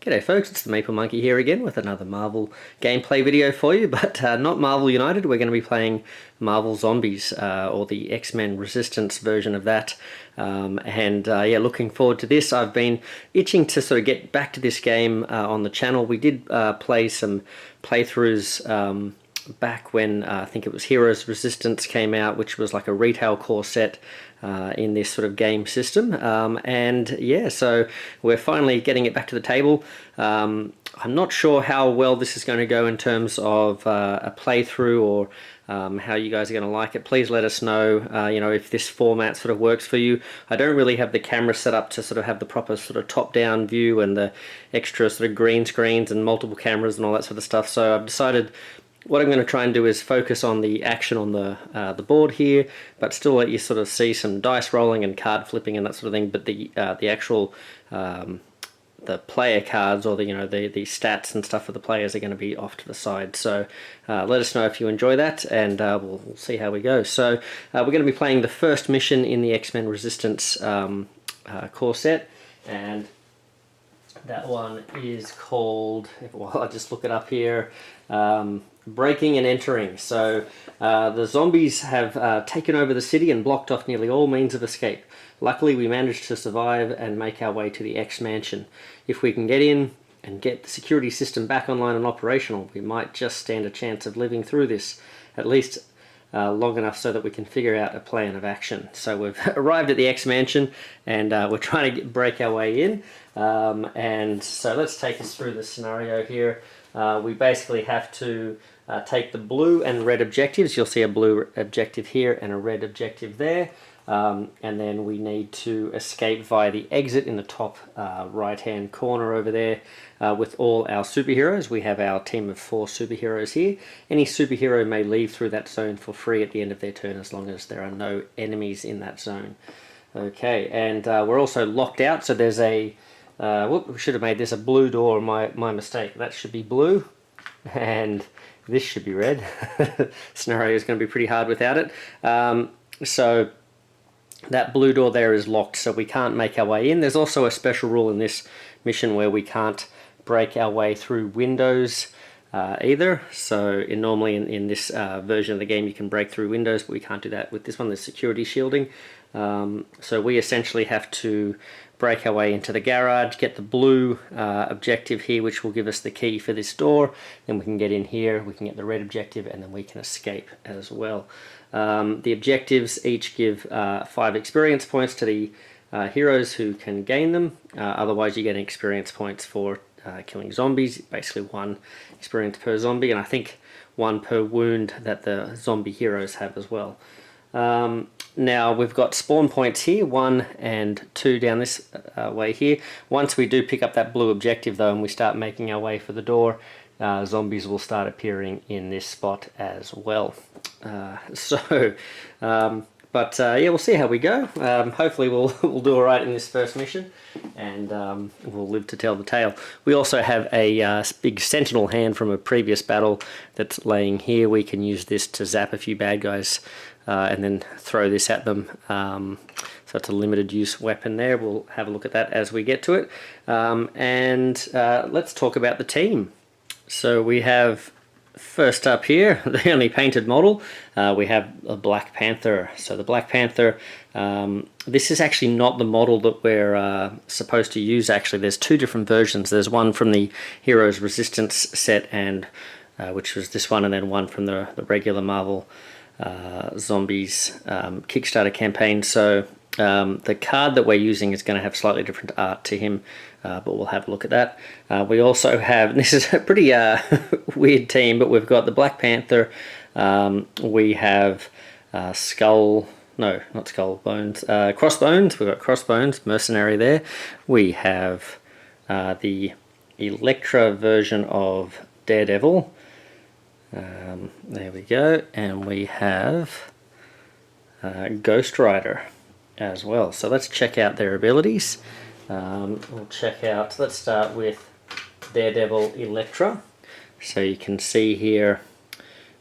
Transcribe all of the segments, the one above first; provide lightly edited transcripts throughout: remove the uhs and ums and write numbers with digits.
G'day folks, it's the Maple Monkey here again with another Marvel gameplay video for you, but not Marvel United. We're going to be playing Marvel Zombies, or the X-Men Resistance version of that. Yeah, looking forward to this. I've been itching to sort of get back to this game on the channel. We did play some playthroughs back when I think it was Heroes Resistance came out, which was like a retail core set in this sort of game system, and yeah, so we're finally getting it back to the table. I'm not sure how well this is going to go in terms of a playthrough, or how you guys are going to like it. Please let us know, you know, if this format sort of works for you. I don't really have the camera set up to sort of have the proper sort of top-down view and the extra sort of green screens and multiple cameras and all that sort of stuff, so I've decided what I'm going to try and do is focus on the action on the board here, but still let you sort of see some dice rolling and card flipping and that sort of thing. But the actual the player cards, or the the stats and stuff for the players, are going to be off to the side. So let us know if you enjoy that, and we'll see how we go. So we're going to be playing the first mission in the X-Men Resistance core set, and that one is called, well, I'll just look it up here, Breaking and Entering. So the zombies have taken over the city and blocked off nearly all means of escape. Luckily, we managed to survive and make our way to the X-Mansion. If we can get in and get the security system back online and operational, we might just stand a chance of living through this, at least long enough so that we can figure out a plan of action. So we've arrived at the X-Mansion, and we're trying to break our way in. And so let's take us through the scenario here. We basically have to take the blue and red objectives. You'll see a blue objective here and a red objective there. And then we need to escape via the exit in the top right-hand corner over there with all our superheroes. We have our team of 4 superheroes here. Any superhero may leave through that zone for free at the end of their turn, as long as there are no enemies in that zone. Okay, and we're also locked out, so there's a whoop, we should have made this a blue door, my mistake. That should be blue, and this should be red. Scenario is going to be pretty hard without it. So that blue door there is locked, so we can't make our way in. There's also a special rule in this mission where we can't break our way through windows either. So normally in this version of the game you can break through windows, but we can't do that with this one. There's security shielding. So we essentially have to break our way into the garage, get the blue objective here, which will give us the key for this door. Then we can get in here, we can get the red objective, and then we can escape as well. The objectives each give 5 experience points to the heroes who can gain them. Otherwise you get experience points for killing zombies, basically 1 experience per zombie, and I think 1 per wound that the zombie heroes have as well. Now we've got spawn points here, 1 and 2 down this way here. Once we do pick up that blue objective though, and we start making our way for the door, zombies will start appearing in this spot as well. Yeah, we'll see how we go. Hopefully we'll do alright in this first mission, and we'll live to tell the tale. We also have a big sentinel hand from a previous battle that's laying here. We can use this to zap a few bad guys and then throw this at them. So it's a limited use weapon there. We'll have a look at that as we get to it. Let's talk about the team. So we have, first up here, the only painted model, we have a Black Panther. So the Black Panther, this is actually not the model that we're supposed to use. Actually, there's 2 different versions. There's one from the Heroes Resistance set, and which was this one, and then one from the regular Marvel Zombies Kickstarter campaign. So the card that we're using is going to have slightly different art to him, but we'll have a look at that. We also have, this is a pretty weird team, but we've got the Black Panther, we have Crossbones. We've got Crossbones, mercenary there. We have the Elektra version of Daredevil. There we go, and we have Ghost Rider as well. So let's check out their abilities. We'll check out, let's start with Daredevil Elektra. So you can see here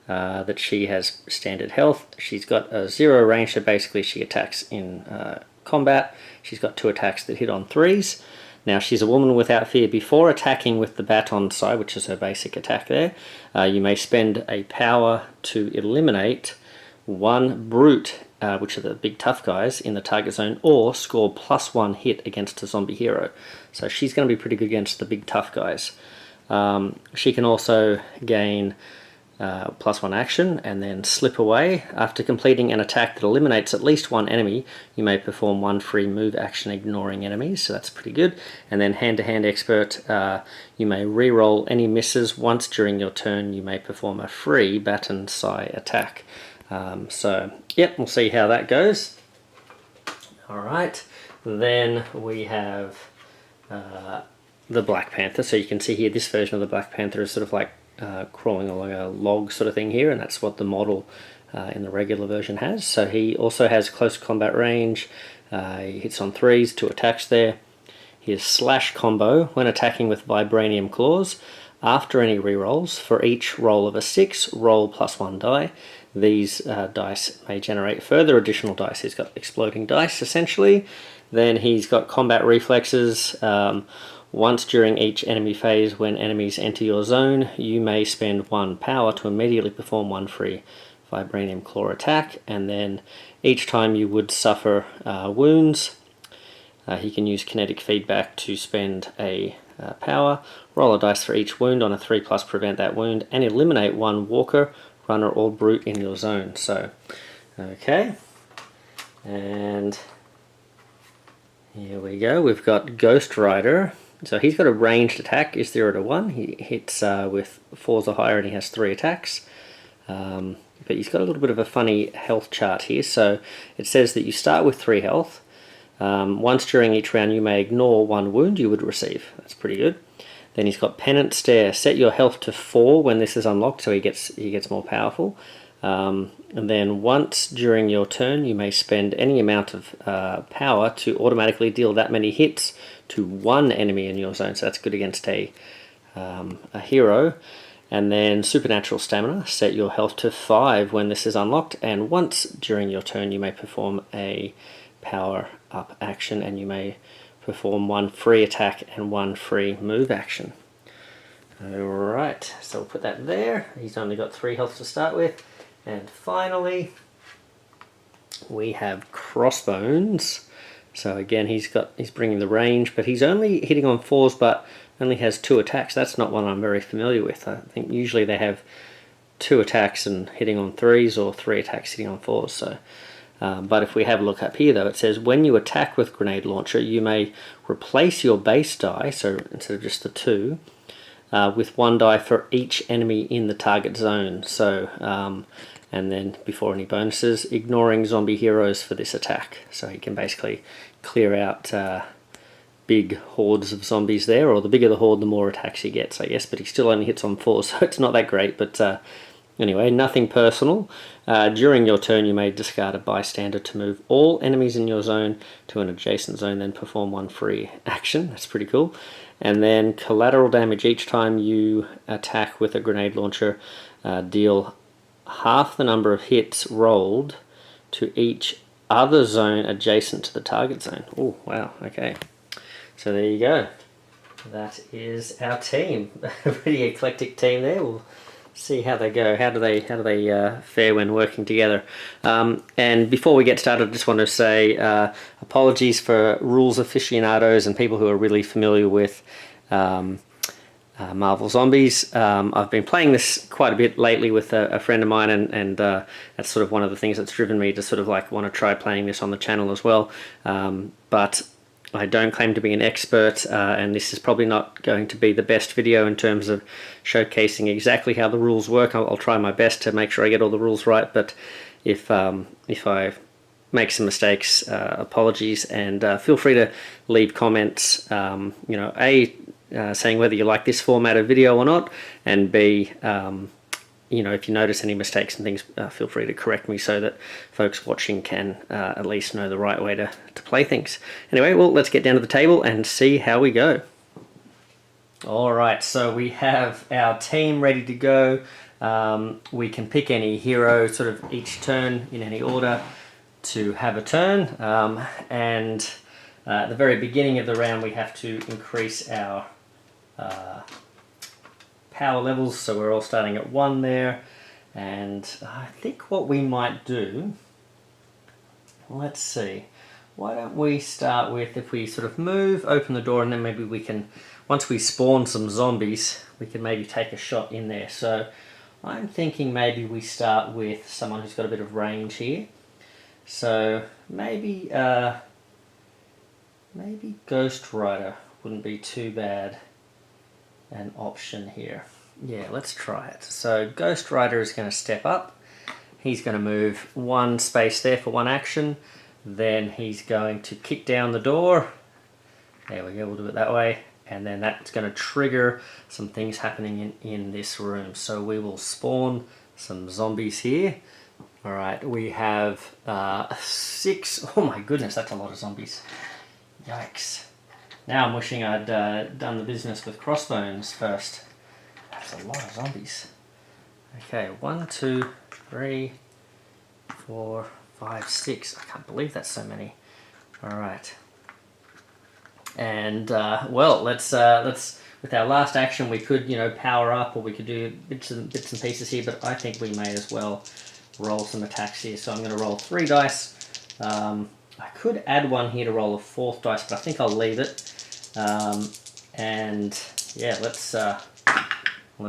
that she has standard health. She's got a 0 range, so basically she attacks in combat. She's got 2 attacks that hit on 3s. Now she's a woman without fear. Before attacking with the baton side, which is her basic attack there, you may spend a power to eliminate one brute, which are the big tough guys, in the target zone, or score +1 hit against a zombie hero. So she's going to be pretty good against the big tough guys. She can also gain +1 action and then slip away. After completing an attack that eliminates at least one enemy, you may perform one free move action ignoring enemies, so that's pretty good. And then hand-to-hand expert, you may re-roll any misses. Once during your turn, you may perform a free baton psi attack. So yep, we'll see how that goes. Alright, then we have the Black Panther. So you can see here this version of the Black Panther is sort of like crawling along a log sort of thing here, and that's what the model in the regular version has. So he also has close combat range. He hits on 3s, 2 attacks there. His slash combo, when attacking with vibranium claws, after any rerolls, for each roll of a 6, roll +1 die. These dice may generate further additional dice. He's got exploding dice essentially. Then he's got combat reflexes. Once during each enemy phase, when enemies enter your zone, you may spend 1 power to immediately perform 1 free vibranium claw attack, and then each time you would suffer wounds, he can use kinetic feedback to spend a power, roll a dice for each wound. On a 3+, prevent that wound, and eliminate 1 walker, runner, or brute in your zone. So, okay, and here we go. We've got Ghost Rider. So he's got a ranged attack, is 0 to 1. He hits with 4s or higher, and he has 3 attacks. But he's got a little bit of a funny health chart here. So it says that you start with 3 health. Once during each round, you may ignore 1 wound you would receive. That's pretty good. Then he's got Penance Stare. Set your health to 4 when this is unlocked, so he gets more powerful. And then once during your turn, you may spend any amount of power to automatically deal that many hits to 1 enemy in your zone. So that's good against a hero. And then Supernatural Stamina. Set your health to 5 when this is unlocked, and once during your turn, you may perform a power up action, and you may perform 1 free attack and 1 free move action. Alright, so we'll put that there. He's only got 3 health to start with. And finally, we have Crossbones. So again, he's bringing the range, but he's only hitting on 4s, but only has 2 attacks. That's not one I'm very familiar with. I think usually they have 2 attacks and hitting on 3s, or 3 attacks hitting on 4s. So, but if we have a look up here, though, it says when you attack with Grenade Launcher, you may replace your base die, so instead of just the 2, with 1 die for each enemy in the target zone. So, and then before any bonuses, ignoring zombie heroes for this attack. So he can basically clear out big hordes of zombies there, or the bigger the horde, the more attacks he gets, I guess, but he still only hits on 4, so it's not that great. But anyway, nothing personal. During your turn, you may discard a bystander to move all enemies in your zone to an adjacent zone, then perform 1 free action. That's pretty cool. And then collateral damage. Each time you attack with a grenade launcher, deal half the number of hits rolled to each other zone adjacent to the target zone. Oh, wow, okay. So there you go. That is our team. A pretty eclectic team there. We'll see how they go. How do they fare when working together? And before we get started, I just want to say apologies for rules aficionados and people who are really familiar with Marvel Zombies. I've been playing this quite a bit lately with a friend of mine, and that's sort of one of the things that's driven me to sort of like want to try playing this on the channel as well. But I don't claim to be an expert, and this is probably not going to be the best video in terms of showcasing exactly how the rules work. I'll try my best to make sure I get all the rules right, but if I make some mistakes, apologies, and feel free to leave comments, saying whether you like this format of video or not, and B, if you notice any mistakes and things, feel free to correct me so that folks watching can at least know the right way to play things. Anyway, well, let's get down to the table and see how we go. Alright, so we have our team ready to go. We can pick any hero sort of each turn in any order to have a turn, and At the very beginning of the round we have to increase our power levels, so we're all starting at 1 there. And I think what we might do, let's see, why don't we start with, if we sort of move, open the door, and then maybe we can, once we spawn some zombies, we can maybe take a shot in there. So I'm thinking maybe we start with someone who's got a bit of range here. So maybe maybe Ghost Rider wouldn't be too bad an option here. Yeah, let's try it. So Ghost Rider is going to step up. He's going to move 1 space there for 1 action. Then he's going to kick down the door. There we go, we'll do it that way. And then that's going to trigger some things happening in this room. So we will spawn some zombies here. Alright, we have 6. Oh my goodness, that's a lot of zombies. Yikes. Now I'm wishing I'd done the business with crossbones first. That's a lot of zombies. Okay, 1, 2, 3, 4, 5, 6. I can't believe that's so many. Alright. And, well, let's, with our last action we could, you know, power up, or we could do bits and pieces here, but I think we may as well roll some attacks here. So I'm going to roll 3 dice. I could add 1 here to roll a 4th dice, but I think I'll leave it. And yeah, let's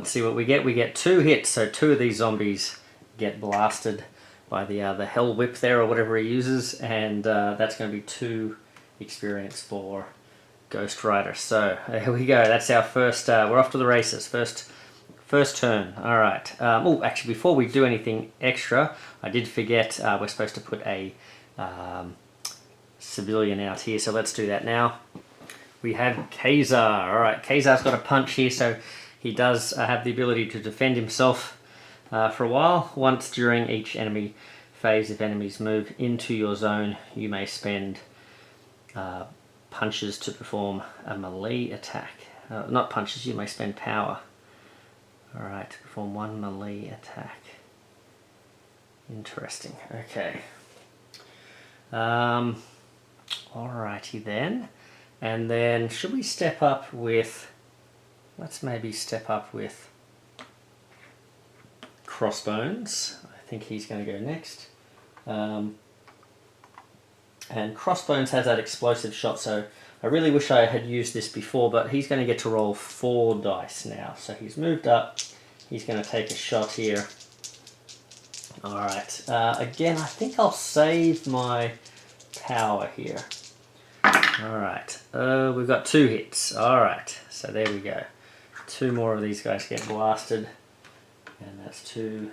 see what we get. We get 2 hits, so 2 of these zombies get blasted by the Hell Whip there, or whatever he uses, and that's going to be 2 experience for Ghost Rider. So there we go. That's our first. We're off to the races. First turn. All right. Oh, actually, before we do anything extra, I did forget. We're supposed to put a civilian out here, so let's do that now. We have Kazar. All right, Kazar's got a punch here, so he does have the ability to defend himself for a while. Once during each enemy phase, if enemies move into your zone, you may spend punches to perform a melee attack. Not punches, you may spend power. Alright, to perform 1 melee attack. Interesting, okay. Alrighty then. And then, should we step up with... Let's maybe step up with Crossbones. I think he's going to go next. And Crossbones has that explosive shot, so I really wish I had used this before, but he's going to get to roll 4 dice now. So he's moved up, he's going to take a shot here. Alright, again, I think I'll save my power here. Alright, we've got 2 hits. Alright, so there we go. 2 more of these guys get blasted, and that's 2.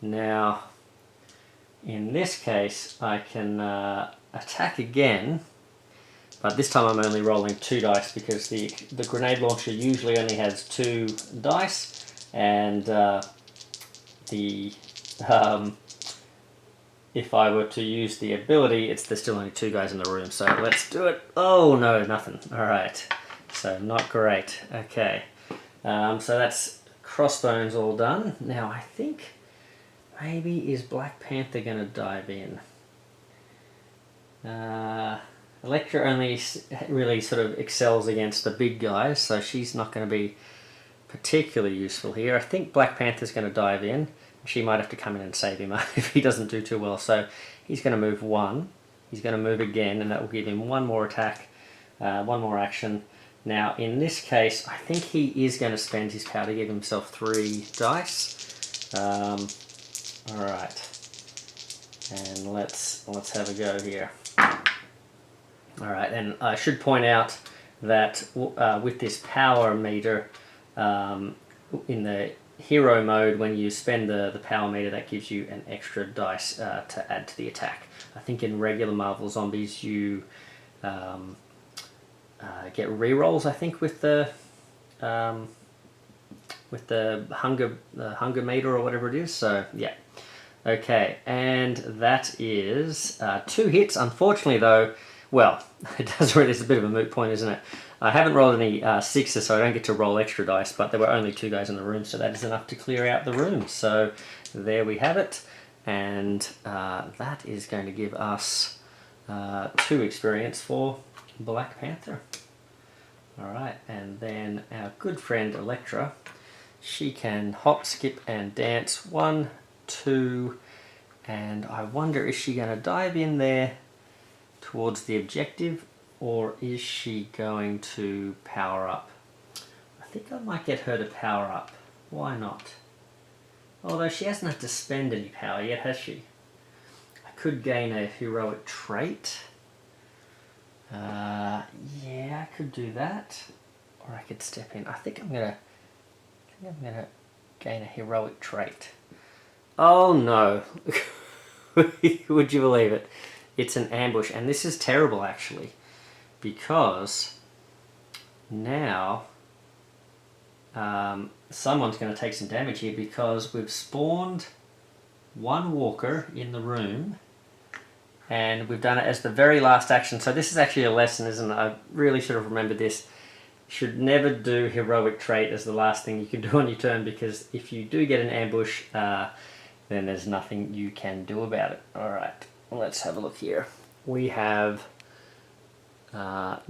Now, in this case, I can attack again, but this time I'm only rolling 2 dice because the grenade launcher usually only has 2 dice, and if I were to use the ability, there's still only 2 guys in the room, so let's do it. Oh no, nothing. Alright, so not great. Okay, so that's Crossbones all done. Now I think maybe is Black Panther going to dive in? Elektra only really sort of excels against the big guys, so she's not going to be particularly useful here. I think Black Panther's going to dive in. She might have to come in and save him if he doesn't do too well. So he's going to move 1. He's going to move again, and that will give him 1 more attack, 1 more action. Now, in this case, I think he is going to spend his power to give himself 3 dice. Alright. And let's have a go here. Alright, and I should point out that with this power meter, in the hero mode, when you spend the power meter, that gives you an extra dice to add to the attack. I think in regular Marvel Zombies you get rerolls, I think, with the hunger meter or whatever it is. So yeah, okay, and that is 2 hits. Unfortunately, though, well, it does really. It's a bit of a moot point, isn't it? I haven't rolled any 6s, so I don't get to roll extra dice, but there were only 2 guys in the room, so that is enough to clear out the room. So there we have it, and that is going to give us 2 experience for Black Panther. Alright, and then our good friend Electra, she can hop, skip and dance 1, 2, and I wonder, is she going to dive in there towards the objective, or is she going to power up? I think I might get her to power up. Why not? Although she hasn't had to spend any power yet, has she? I could gain a heroic trait. Yeah, I could do that. Or I could step in. I think I'm gonna gain a heroic trait. Oh no. Would you believe it? It's an ambush, and this is terrible actually, because now someone's going to take some damage here, because we've spawned one walker in the room and we've done it as the very last action. So this is actually a lesson, isn't it? I really should have remembered this. You should never do heroic trait as the last thing you can do on your turn, because if you do get an ambush, then there's nothing you can do about it. Alright, let's have a look here. We have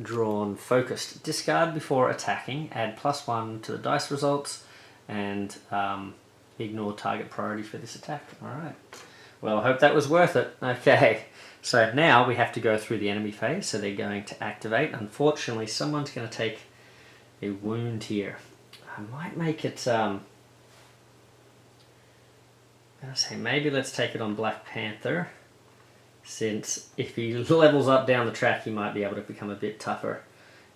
drawn focused. Discard before attacking, add +1 to the dice results, and ignore target priority for this attack. Alright, well, I hope that was worth it. Okay, so now we have to go through the enemy phase, so they're going to activate. Unfortunately, someone's going to take a wound here. I might make it, I say maybe let's take it on Black Panther, since if he levels up down the track, he might be able to become a bit tougher.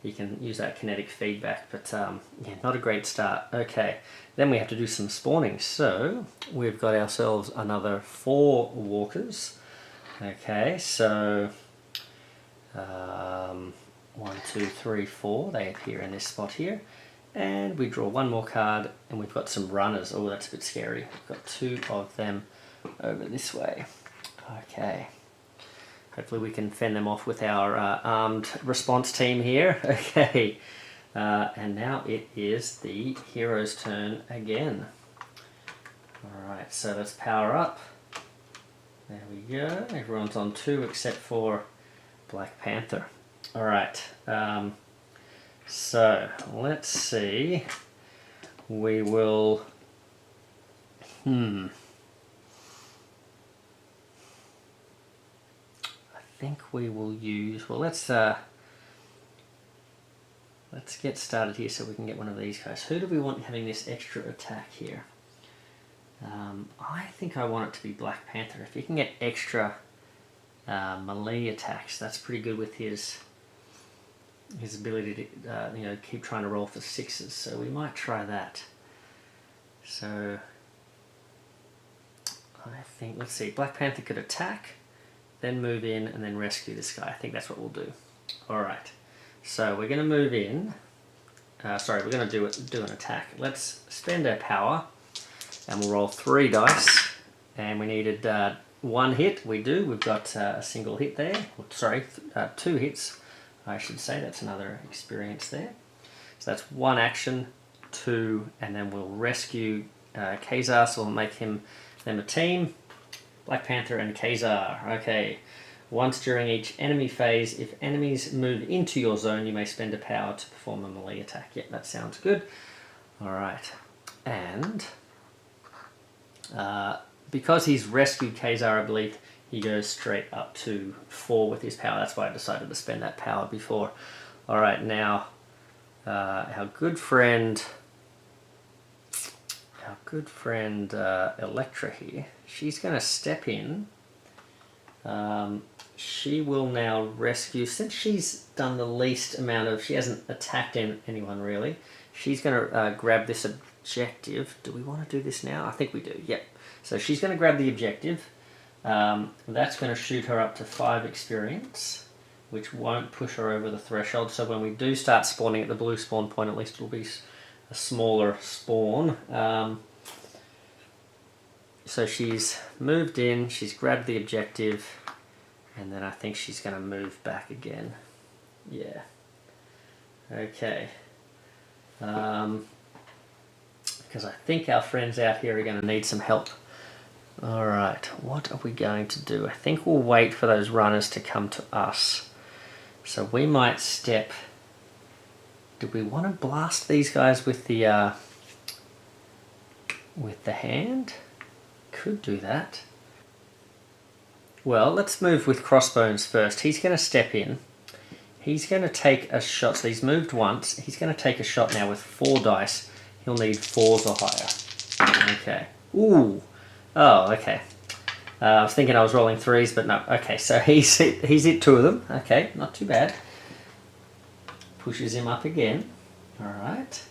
He can use that kinetic feedback, but yeah, not a great start. Okay, then we have to do some spawning. So we've got ourselves another 4 walkers. Okay, so 1, 2, 3, 4. They appear in this spot here, and we draw 1 more card, and we've got some runners. Oh, that's a bit scary. We've got 2 of them over this way. Okay. Hopefully we can fend them off with our armed response team here. Okay, and now it is the hero's turn again. Alright, so let's power up. There we go. Everyone's on 2 except for Black Panther. Alright, so let's see. We will... I think we will use... Well, let's get started here so we can get one of these guys. Who do we want having this extra attack here? I think I want it to be Black Panther. If he can get extra melee attacks, that's pretty good with his ability to you know, keep trying to roll for 6s. So we might try that. So I think, let's see, Black Panther could attack, then move in, and then rescue this guy. I think that's what we'll do. Alright, so we're going to move in. Sorry, we're going to do an attack. Let's spend our power, and we'll roll 3 dice. And we needed 1 hit. We do. We've got a single hit there. Sorry, 2 hits, I should say. That's another experience there. So that's 1 action, 2, and then we'll rescue Kazar, so we'll make them a team. Black Panther and Kazar. Okay. Once during each enemy phase, if enemies move into your zone, you may spend a power to perform a melee attack. Yep, that sounds good. Alright. And because he's rescued Kazar, I believe he goes straight up to 4 with his power. That's why I decided to spend that power before. Alright, now our good friend Electra here, she's going to step in. She will now rescue, since she's done the least amount of, she hasn't attacked anyone really, she's going to grab this objective. Do we want to do this now? I think we do, yep. So she's going to grab the objective. That's going to shoot her up to 5 experience, which won't push her over the threshold. So when we do start spawning at the blue spawn point, at least it'll be a smaller spawn. So she's moved in, she's grabbed the objective, and then I think she's going to move back again. Yeah. Okay. Because I think our friends out here are going to need some help Alright, what are we going to do? I think we'll wait for those runners to come to us. So we might step... Do we want to blast these guys with the hand? Could do that. Well, let's move with Crossbones first. He's going to step in. He's going to take a shot. So he's moved once. He's going to take a shot now with 4 dice. He'll need 4s or higher. Okay. Ooh. Oh, okay. I was thinking I was rolling 3s, but no. Okay, so he's hit 2 of them. Okay, not too bad. Pushes him up again. Alright.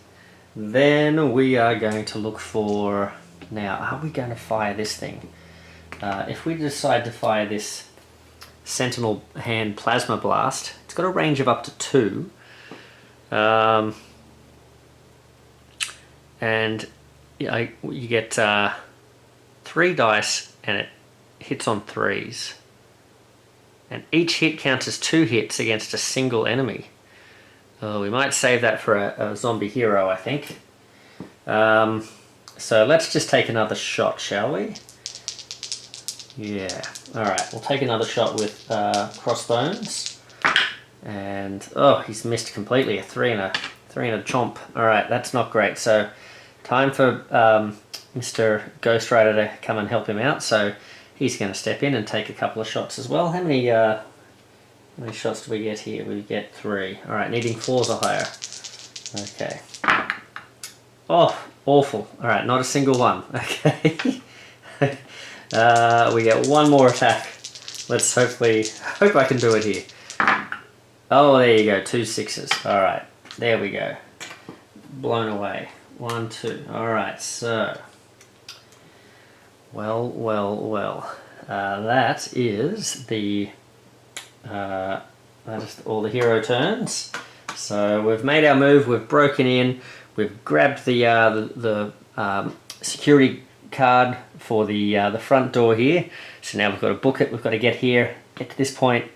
Then we are going to look for... Now, are we going to fire this thing? If we decide to fire this Sentinel Hand Plasma Blast, it's got a range of up to 2. And you get 3 dice and it hits on 3s. And each hit counts as 2 hits against a single enemy. Oh, we might save that for a zombie hero, I think. So let's just take another shot, shall we? Yeah. Alright, we'll take another shot with Crossbones. And, oh, he's missed completely. A 3 and a chomp. Alright, that's not great. So, time for Mr. Ghost Rider to come and help him out. So, he's going to step in and take a couple of shots as well. How many shots do we get here? We get 3. Alright, needing 4s or higher. Okay. Oh, awful. Alright, not a single one. Okay. We get 1 more attack. Let's hope I can do it here. Oh, there you go. 2 6s. Alright, there we go. Blown away. 1, 2. Alright, so... Well. That is the... that is all the hero turns. So we've made our move, we've broken in, we've grabbed the security card for the front door here. So now we've got to book it, we've got to get here, get to this point,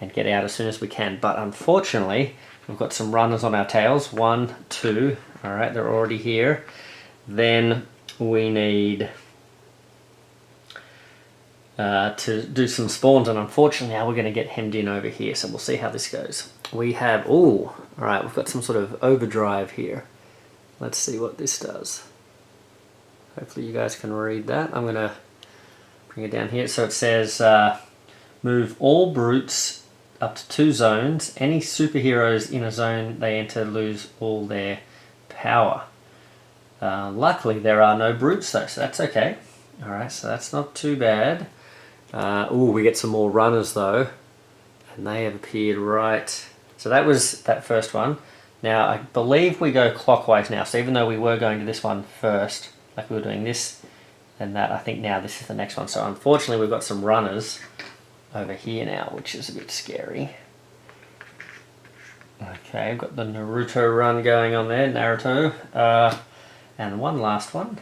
and get out as soon as we can. But unfortunately, we've got some runners on our tails. 1, 2, alright, they're already here. Then we need... to do some spawns, and unfortunately now we're going to get hemmed in over here, so we'll see how this goes. We have, oh, alright, we've got some sort of overdrive here. Let's see what this does. Hopefully you guys can read that. I'm going to bring it down here. So it says, move all brutes up to 2 zones. Any superheroes in a zone they enter lose all their power. Luckily there are no brutes though, so that's okay. Alright, so that's not too bad. Ooh, we get some more runners though, and they have appeared right. So that was that first one. Now I believe we go clockwise now, so even though we were going to this one first, like we were doing this and that, I think now this is the next one. So unfortunately we've got some runners over here now, which is a bit scary. Okay, we've got the Naruto run going on there, Naruto. And one last one.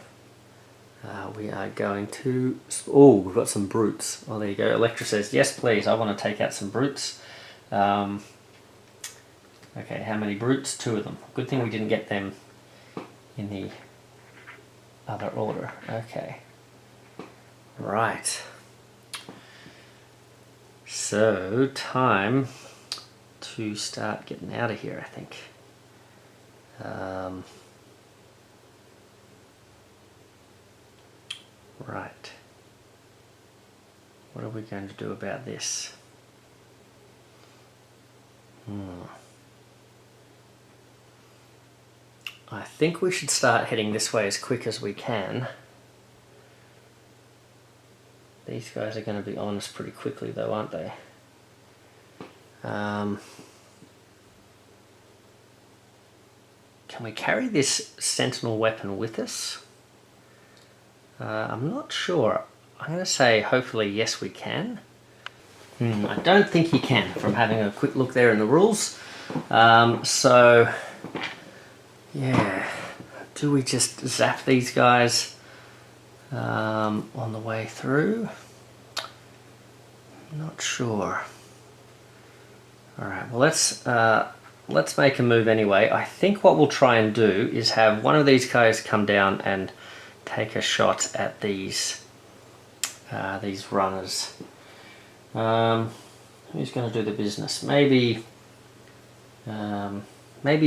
We are going to... Oh, we've got some brutes. Oh, there you go. Electra says, yes, please. I want to take out some brutes. Okay, how many brutes? 2 of them. Good thing we didn't get them in the other order. Okay. Right. So, time to start getting out of here, I think. Right. What are we going to do about this? I think we should start heading this way as quick as we can. These guys are going to be on us pretty quickly though, aren't they? Can we carry this sentinel weapon with us? I'm not sure. I'm going to say hopefully yes we can. I don't think you can from having a quick look there in the rules. So yeah, do we just zap these guys on the way through? I'm not sure. Alright, well let's make a move anyway. I think what we'll try and do is have one of these guys come down and take a shot at these these runners. Who's going to do the business? Maybe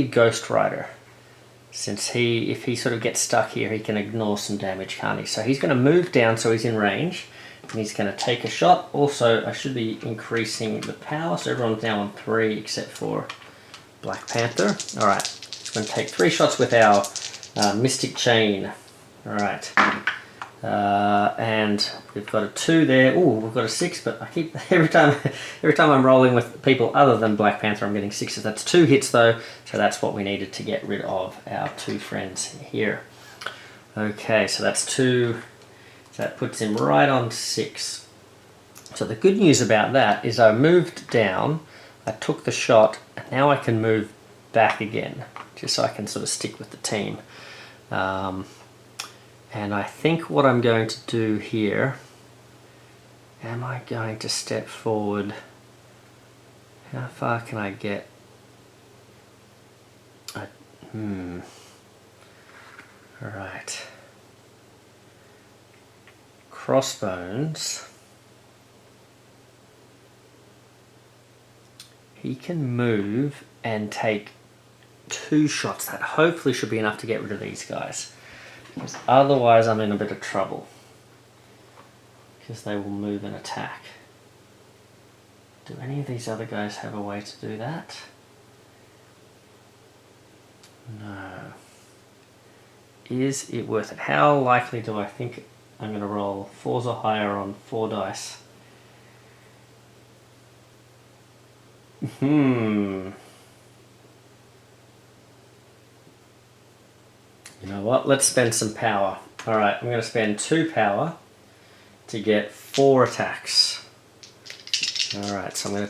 Ghost Rider. Since if he sort of gets stuck here, he can ignore some damage, can't he? So he's going to move down so he's in range, and he's going to take a shot. Also, I should be increasing the power, so everyone's now on 3 except for Black Panther. Alright, he's going to take 3 shots with our Mystic Chain. Alright. And we've got a 2 there. Ooh, we've got a 6, but I keep every time I'm rolling with people other than Black Panther, I'm getting 6s. That's 2 hits though, so that's what we needed to get rid of our 2 friends here. Okay, so that's 2. So that puts him right on 6. So the good news about that is I moved down, I took the shot, and now I can move back again, just so I can sort of stick with the team. And I think what I'm going to do here, am I going to step forward? How far can I get? Alright. Crossbones. He can move and take 2 shots. That hopefully should be enough to get rid of these guys. Because otherwise I'm in a bit of trouble. Because they will move and attack. Do any of these other guys have a way to do that? No. Is it worth it? How likely do I think I'm going to roll 4s or higher on 4 dice? You know what, let's spend some power. Alright, I'm going to spend 2 power to get 4 attacks. Alright, so I'm going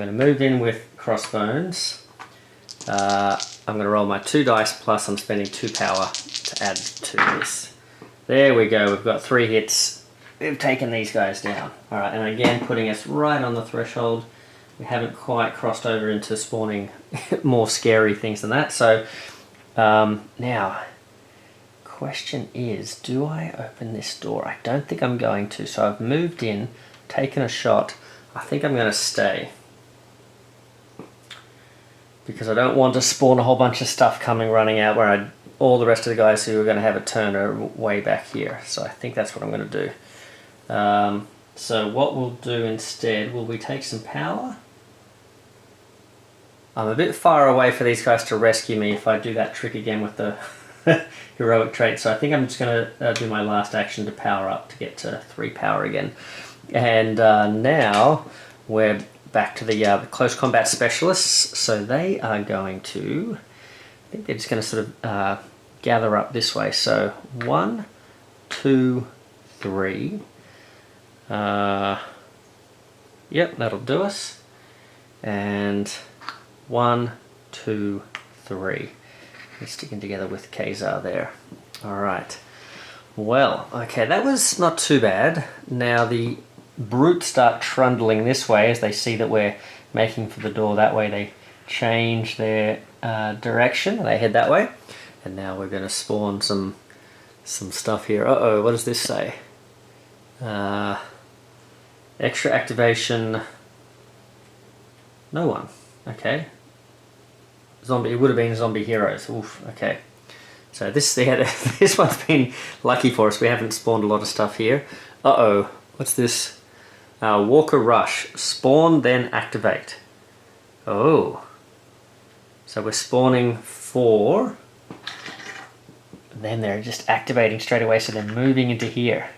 to move in with Crossbones. I'm going to roll my 2 dice, plus I'm spending 2 power to add to this. There we go, we've got 3 hits. We've taken these guys down. Alright, and again, putting us right on the threshold. We haven't quite crossed over into spawning more scary things than that, so now, question is, do I open this door? I don't think I'm going to, so I've moved in, taken a shot. I think I'm going to stay. Because I don't want to spawn a whole bunch of stuff running out where all the rest of the guys who are going to have a turn are way back here. So I think that's what I'm going to do. So what we'll do instead, will we take some power? I'm a bit far away for these guys to rescue me if I do that trick again with the heroic trait. So I think I'm just going to do my last action to power up to get to 3 power again. And now we're back to the close combat specialists. So they are going to, I think they're just going to sort of gather up this way. So 1, 2, 3. Yep, that'll do us. And 1, 2, 3. We're sticking together with Kazar there. Alright. Well, okay, that was not too bad. Now the brutes start trundling this way as they see that we're making for the door. That way they change their direction. They head that way. And now we're going to spawn some stuff here. Uh-oh, what does this say? Extra activation. No one. Okay. Zombie. It would have been zombie heroes. Oof. Okay. So this one's been lucky for us. We haven't spawned a lot of stuff here. Uh-oh. What's this? Walker Rush. Spawn, then activate. Oh. So we're spawning 4. Then they're just activating straight away, so they're moving into here.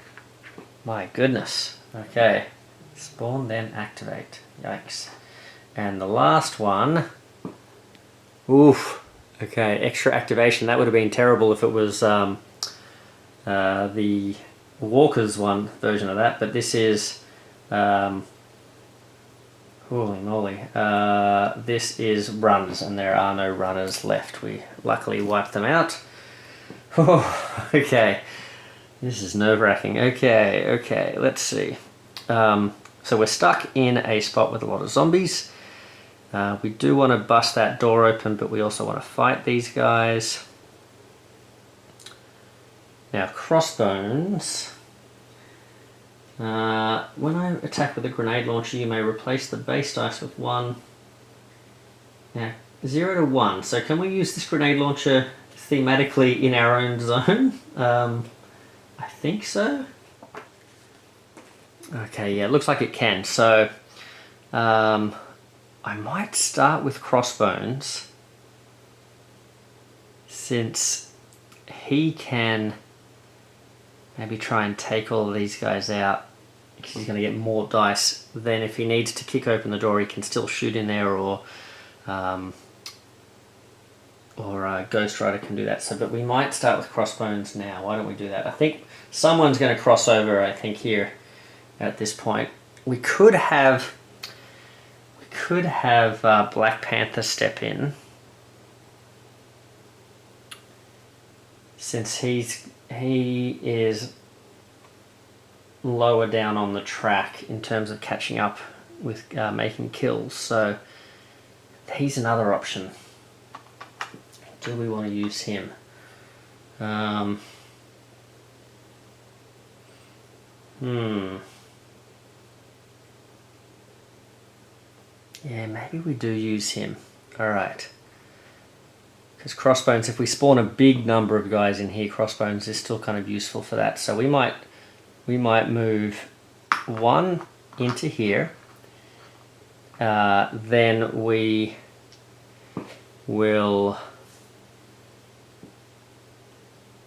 My goodness. Okay. Spawn, then activate. Yikes. And the last one, oof, okay, extra activation. That would have been terrible if it was the Walker's one version of that, but this is, holy moly, this is runs, and there are no runners left. We luckily wiped them out. Oh, okay, this is nerve-wracking. Okay, let's see. So we're stuck in a spot with a lot of zombies. We do want to bust that door open, but we also want to fight these guys. Now, Crossbones When I attack with a grenade launcher, you may replace the base dice with 1. Yeah, 0 to 1. So can we use this grenade launcher thematically in our own zone? I think so. Okay, yeah, it looks like it can. So I might start with Crossbones, since he can maybe try and take all of these guys out, because he's going to get more dice. Then if he needs to kick open the door, he can still shoot in there, or Ghost Rider can do that. So, but we might start with Crossbones now. Why don't we do that? I think someone's going to cross over, I think, here at this point. We could have Black Panther step in, since he is lower down on the track in terms of catching up with making kills. So he's another option. Do we want to use him? Yeah, maybe we do use him. Alright. Because Crossbones, if we spawn a big number of guys in here, Crossbones is still kind of useful for that. So we might move 1 into here. Then we will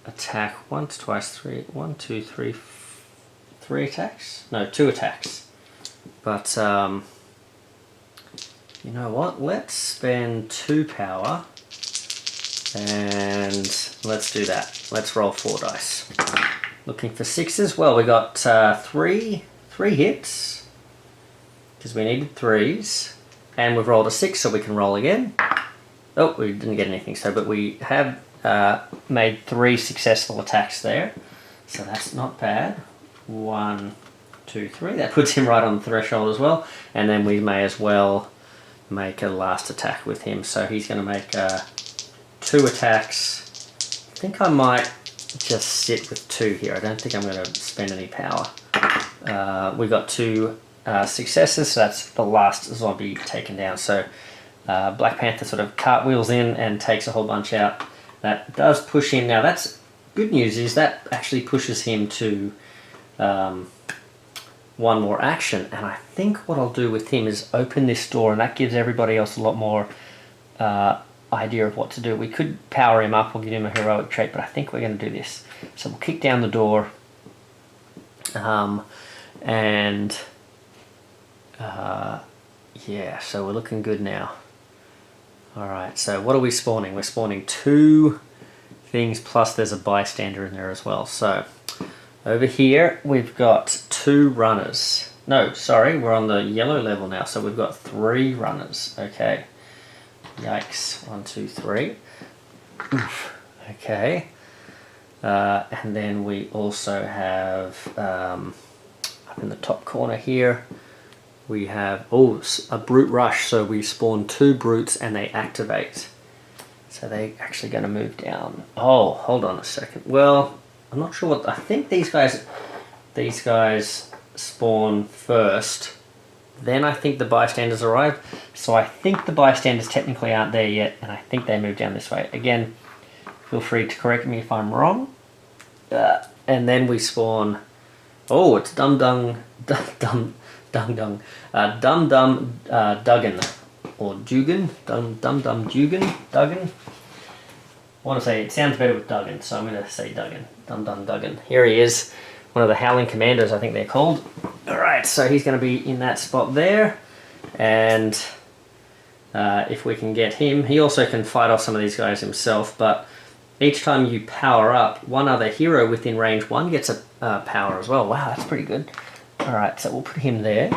attack once, twice, 3, 1, 2, 3, 3 attacks? No, 2 attacks. But you know what? Let's spend 2 power and let's do that. Let's roll 4 dice. Looking for 6s. Well, we got 3 hits because we needed 3s, and we've rolled a 6, so we can roll again. Oh, we didn't get anything. So, but we have made 3 successful attacks there, so that's not bad. 1, 2, 3. That puts him right on the threshold as well, and then we may as well make a last attack with him. So he's going to make 2 attacks. I think I might just sit with 2 here. I don't think I'm going to spend any power. We got 2 successes, so that's the last zombie taken down. So Black Panther sort of cartwheels in and takes a whole bunch out. That does push him. Now that's good news, is that actually pushes him to 1 more action, and I think what I'll do with him is open this door, and that gives everybody else a lot more idea of what to do. We could power him up or give him a heroic trait, but I think we're going to do this. So we'll kick down the door, yeah, so we're looking good now. Alright, so what are we spawning? We're spawning 2 things, plus there's a bystander in there as well. So over here we've got 2 runners. No, sorry, we're on the yellow level now, so we've got 3 runners. Okay. Yikes. 1, 2, 3. Oof. Okay. And then we also have up in the top corner here, we have a brute rush. So we spawn 2 brutes and they activate. So they're actually going to move down. Oh, hold on a second. Well, I'm not sure what. I think these guys spawn first. Then I think the bystanders arrive. So I think the bystanders technically aren't there yet, and I think they move down this way. Again, feel free to correct me if I'm wrong. And then we spawn. Oh, it's Dum Dum Duggan, or Dugan, Dum Dugan, Duggan. I want to say it sounds better with Duggan, so I'm going to say Duggan, Dum Duggan. Here he is, one of the Howling Commandos, I think they're called. All right, so he's going to be in that spot there, and if we can get him, he also can fight off some of these guys himself. But each time you power up, one other hero within range 1 gets a power as well. Wow, that's pretty good. All right, so we'll put him there.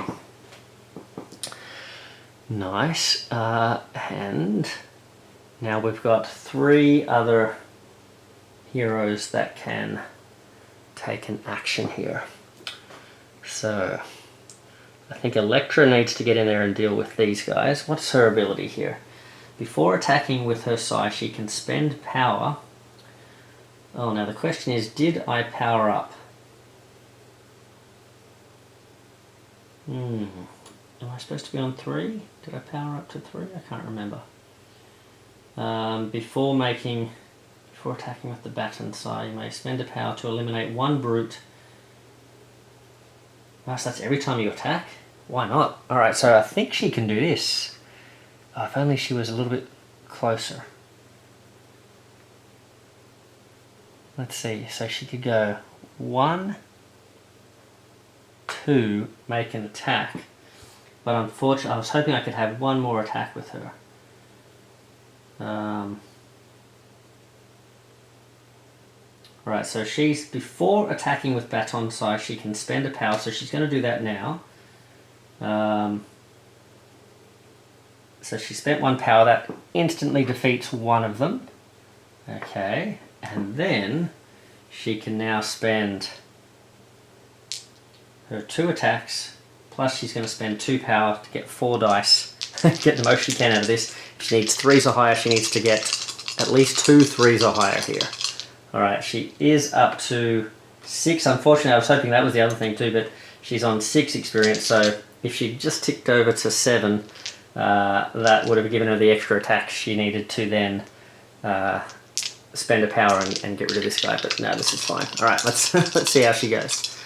Nice, and now we've got 3 other heroes that can take an action here. So I think Elektra needs to get in there and deal with these guys. What's her ability here? Before attacking with her Sai, she can spend power. Oh, now the question is, did I power up? Am I supposed to be on 3? Did I power up to 3? I can't remember. Before attacking with the baton side, you may spend a power to eliminate one brute. Nice, that's every time you attack? Why not? Alright, so I think she can do this. Oh, if only she was a little bit closer. Let's see, so she could go 1, 2, make an attack. But unfortunately, I was hoping I could have one more attack with her. Right, so she's, before attacking with baton size, she can spend a power, so she's going to do that now. So she spent one power, that instantly defeats one of them. Okay, and then she can now spend her 2 attacks, plus she's going to spend 2 power to get 4 dice, get the most she can out of this. If she needs 3s or higher, she needs to get at least 2 3s or higher here. Alright, she is up to 6. Unfortunately, I was hoping that was the other thing too, but she's on 6 experience, so if she just ticked over to 7, that would have given her the extra attack she needed to then spend a power and get rid of this guy, but no, this is fine. Alright, let's see how she goes.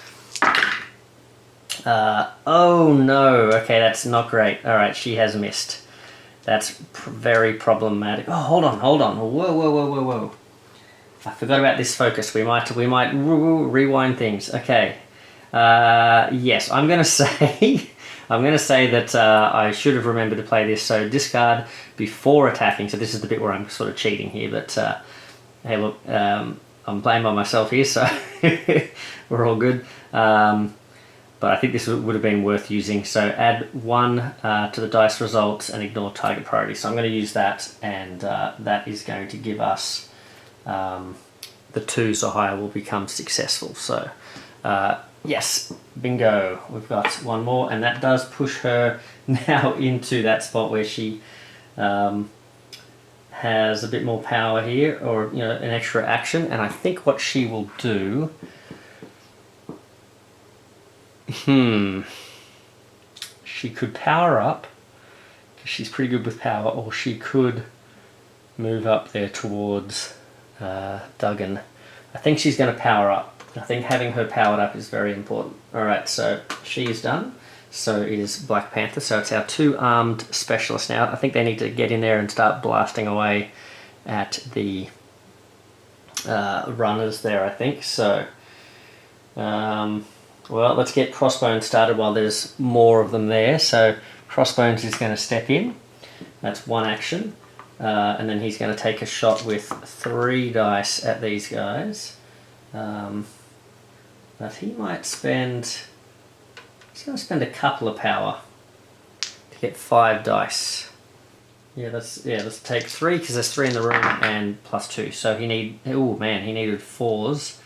Oh no, okay, that's not great. Alright, she has missed. That's very problematic. Oh, hold on. Whoa. I forgot about this focus. We might rewind things. Okay. Yes, I'm gonna say that I should have remembered to play this. So discard before attacking. So this is the bit where I'm sort of cheating here, but hey, look, I'm playing by myself here, so we're all good. But I think this would have been worth using. So add 1 to the dice results and ignore target priority. So I'm going to use that, and that is going to give us the 2s or higher will become successful. So yes, bingo, we've got 1 more, and that does push her now into that spot where she has a bit more power here, or an extra action. And I think what she will do, she could power up, because she's pretty good with power, or she could move up there towards Duggan. I think she's going to power up. I think having her powered up is very important. Alright, so she is done. So is Black Panther. So it's our 2 armed specialists now. I think they need to get in there and start blasting away at the runners there, I think. So, well, let's get Crossbones started while there's more of them there. So Crossbones is going to step in. That's 1 action. And then he's going to take a shot with 3 dice at these guys. But he might spend... He's going to spend a couple of power to get 5 dice. Let's take 3, because there's 3 in the room, and plus 2. So he needed 4s.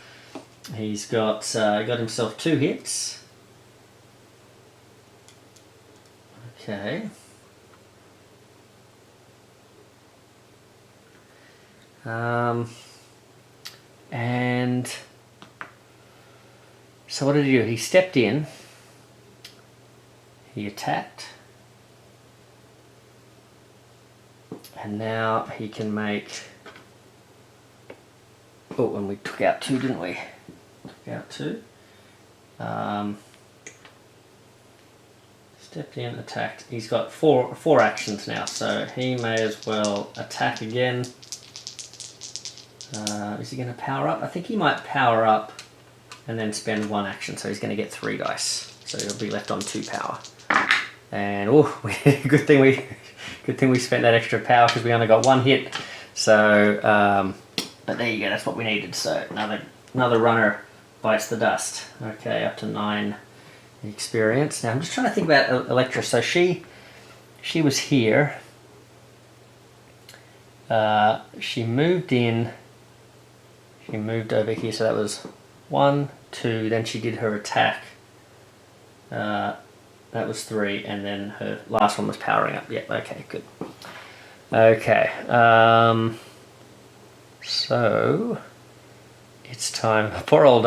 He's got himself 2 hits. Okay. And so what did he do? He stepped in. He attacked. And now he can make... Oh, and we took out 2, didn't we? Took out 2. Stepped in, attacked. He's got four actions now, so he may as well attack again. Is he going to power up? I think he might power up and then spend 1 action, so he's going to get 3 dice. So he'll be left on 2 power. And good thing we spent that extra power, because we only got 1 hit. So, but there you go. That's what we needed. So another runner bites the dust. Okay, up to 9 experience. Now I'm just trying to think about Electra. So she was here. She moved in. She moved over here. So that was 1, 2. Then she did her attack. That was 3, and then her last one was powering up. Yeah, okay, good. Okay, so it's time. Poor old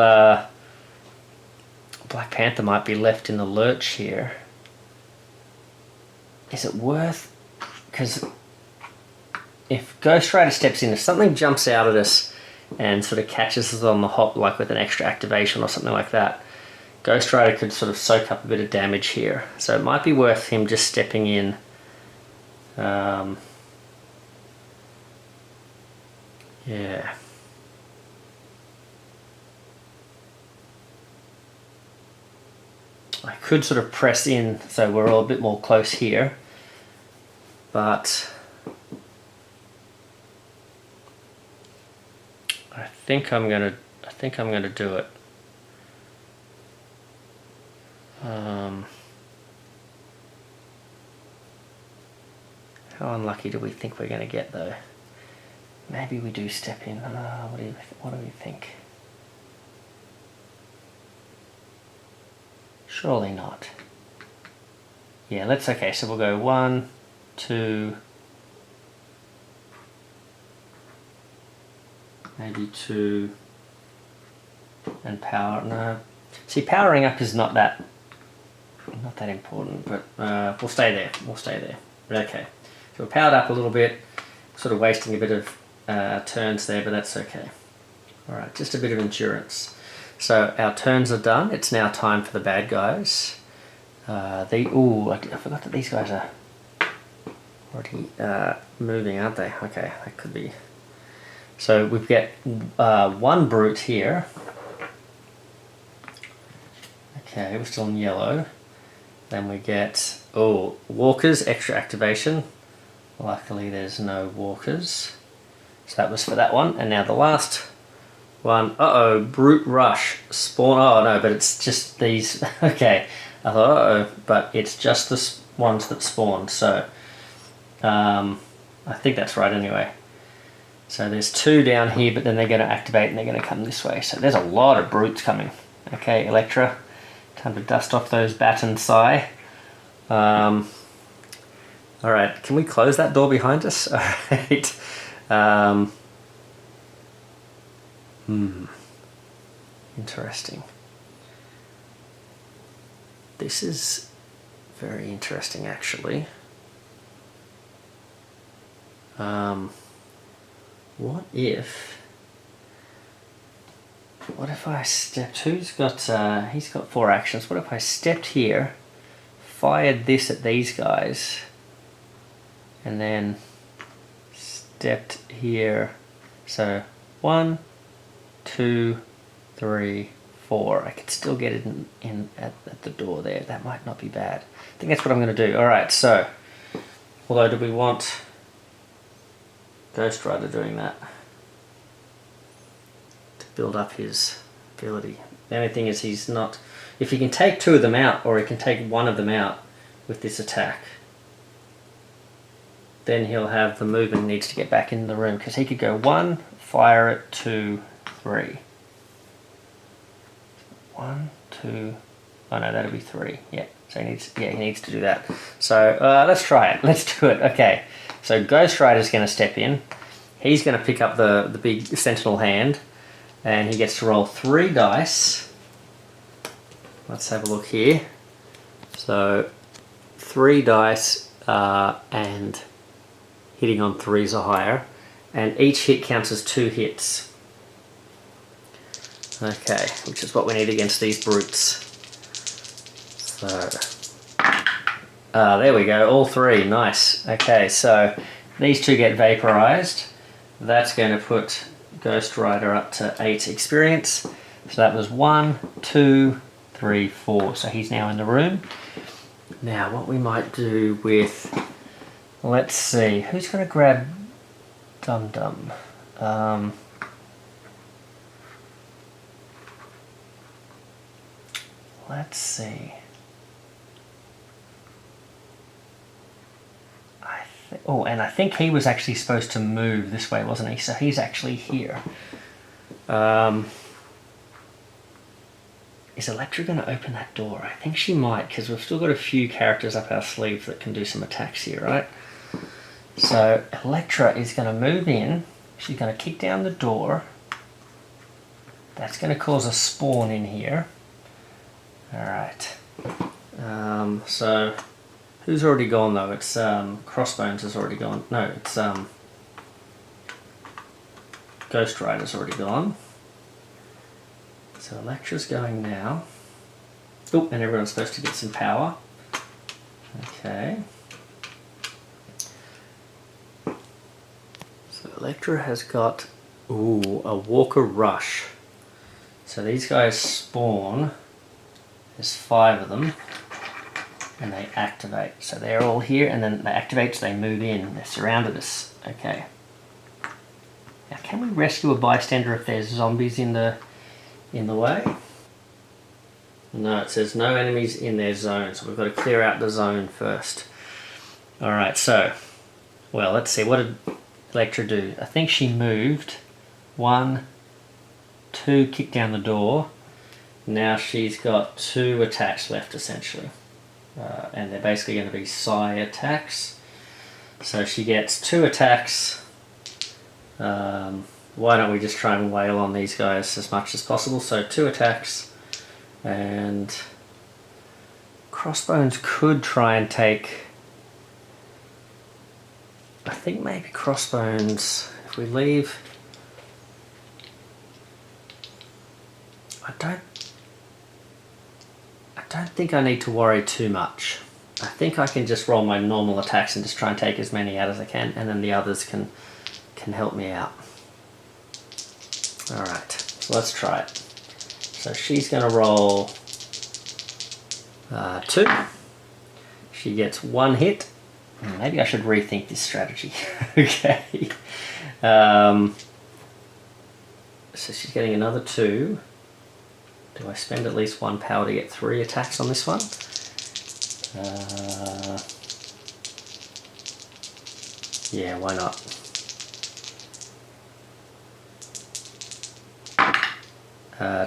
Black Panther might be left in the lurch here. Is it worth... Because if Ghost Rider steps in, if something jumps out at us and sort of catches us on the hop, like with an extra activation or something like that, Ghost Rider could sort of soak up a bit of damage here. So it might be worth him just stepping in. Yeah. I could sort of press in so we're all a bit more close here, but I think I'm gonna do it. How unlucky do we think we're gonna get though? Maybe we do step in. What do we think? Surely not. Yeah, okay, so we'll go 1, 2, maybe 2, and power. No, see, powering up is not that important, but we'll stay there. Okay, so we're powered up a little bit, sort of wasting a bit of turns there, but that's okay. All right, just a bit of endurance. So our turns are done. It's now time for the bad guys. I forgot that these guys are already moving, aren't they? Okay, that could be. So we've got one brute here. Okay, we're still in yellow. Then we get walkers, extra activation. Luckily, there's no walkers. So that was for that one. And now the last one. Brute rush spawn. Oh no, but it's just these. Okay, I thought but it's just the ones that spawn. So I think that's right anyway. So there's 2 down here, but then they're going to activate and they're going to come this way. So there's a lot of brutes coming. Okay, Electra, time to dust off those baton sai. All right, can we close that door behind us? All right. Interesting. This is very interesting, actually. What if I stepped... he's got 4 actions. What if I stepped here, fired this at these guys, and then stepped here? So 1, 2, 3, 4. I could still get it in at the door there. That might not be bad. I think that's what I'm going to do. Alright, so, although do we want Ghost Rider doing that to build up his ability? The only thing is he's not... If he can take 2 of them out, or he can take 1 of them out with this attack, then he'll have the movement he needs to get back into the room, because he could go 1, fire it, 2, 3. 1, 2... Oh no, that'll be 3. Yeah, so he needs to do that. So let's try it. Let's do it. Okay, so Ghost Rider's going to step in. He's going to pick up the big Sentinel hand, and he gets to roll 3 dice. Let's have a look here. So 3 dice and hitting on 3s or higher, and each hit counts as 2 hits. Okay, which is what we need against these brutes. So, there we go, all 3, nice. Okay, so these 2 get vaporized. That's going to put Ghost Rider up to 8 experience. So that was 1, 2, 3, 4. So he's now in the room. Now, what we might do with... Let's see, who's going to grab Dum Dum? Let's see. And I think he was actually supposed to move this way, wasn't he? So he's actually here. Is Electra going to open that door? I think she might, because we've still got a few characters up our sleeve that can do some attacks here, right? So Electra is going to move in. She's going to kick down the door. That's going to cause a spawn in here. Alright. So who's already gone though? It's Crossbones has already gone. No, it's Ghost Rider's already gone. So Electra's going now. Oh, and everyone's supposed to get some power. Okay. So Electra has got, ooh, a Walker Rush. So these guys spawn, there's 5 of them, and they activate. So they're all here, and then they activate, so they move in. They've surrounded us. Okay. Now can we rescue a bystander if there's zombies in the way? No, it says no enemies in their zone, so we've got to clear out the zone first. Alright, so, well, let's see, what did Electra do? I think she moved 1, 2, kicked down the door. Now she's got 2 attacks left, essentially. And they're basically going to be psi attacks. So she gets 2 attacks. Why don't we just try and wail on these guys as much as possible? So 2 attacks. And Crossbones could try and take, I think maybe Crossbones, if we leave, I don't think I need to worry too much. I think I can just roll my normal attacks and just try and take as many out as I can, and then the others can help me out. Alright, so let's try it. So she's going to roll 2. She gets 1 hit. Maybe I should rethink this strategy. Okay. So she's getting another 2. Do I spend at least 1 power to get 3 attacks on this one? Yeah, why not?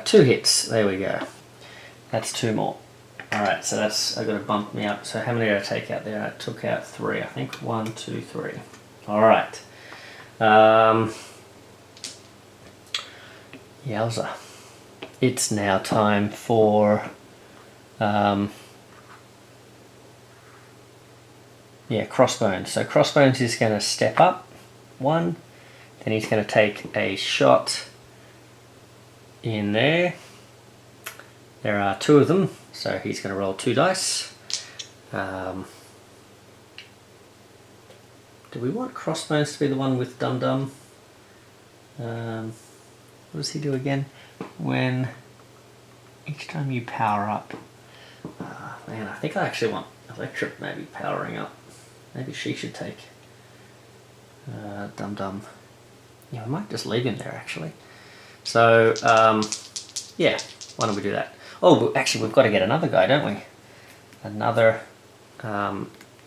Two hits, there we go. That's 2 more. Alright, so that's, I've got to bump me up. So how many did I take out there? I took out 3, I think. 1, 2, 3. Alright. Yowza. It's now time for, Crossbones. So Crossbones is going to step up 1, then he's going to take a shot in there. There are 2 of them, so he's going to roll 2 dice. Do we want Crossbones to be the one with Dum Dum? What does he do again? When each time you power up, man, I think I actually want Electra maybe powering up. Maybe she should take Dum Dum. Yeah, I might just leave him there actually. So yeah, why don't we do that? Oh, actually we've got to get another guy, don't we? Another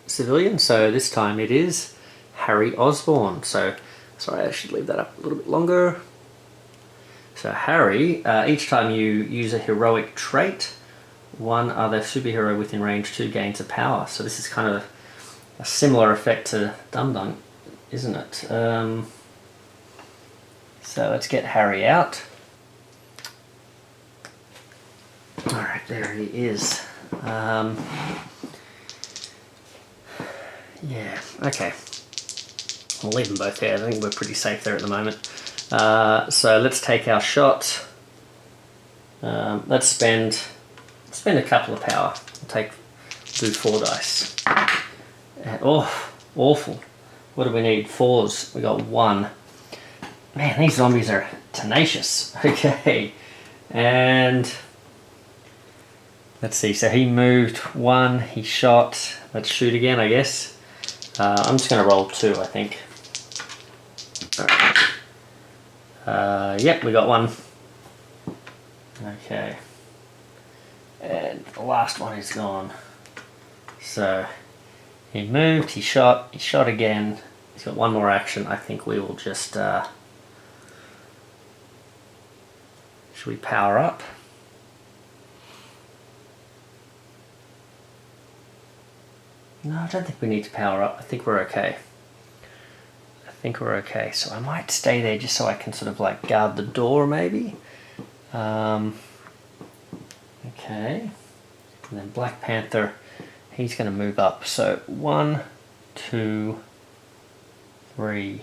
civilian. So this time it is Harry Osborn. So sorry, I should leave that up a little bit longer. So Harry, each time you use a heroic trait, 1 other superhero within range 2 gains a power. So this is kind of a similar effect to Dum Dum, isn't it? So let's get Harry out. Alright, there he is. Yeah, okay. We'll leave them both there. I think we're pretty safe there at the moment. So let's take our shot. Let's spend a couple of power. Do 4 dice. And, oh, awful. What do we need? 4s. We got 1. Man, these zombies are tenacious. Okay, and let's see. So he moved 1. He shot. Let's shoot again, I guess. I'm just going to roll 2, I think. Yep, we got 1. Okay. And the last one is gone. So he moved, he shot again. He's got 1 more action. I think we will just should we power up? No, I don't think we need to power up. I think we're okay. So I might stay there just so I can sort of like guard the door maybe. Okay. And then Black Panther, he's going to move up. So 1, 2, 3,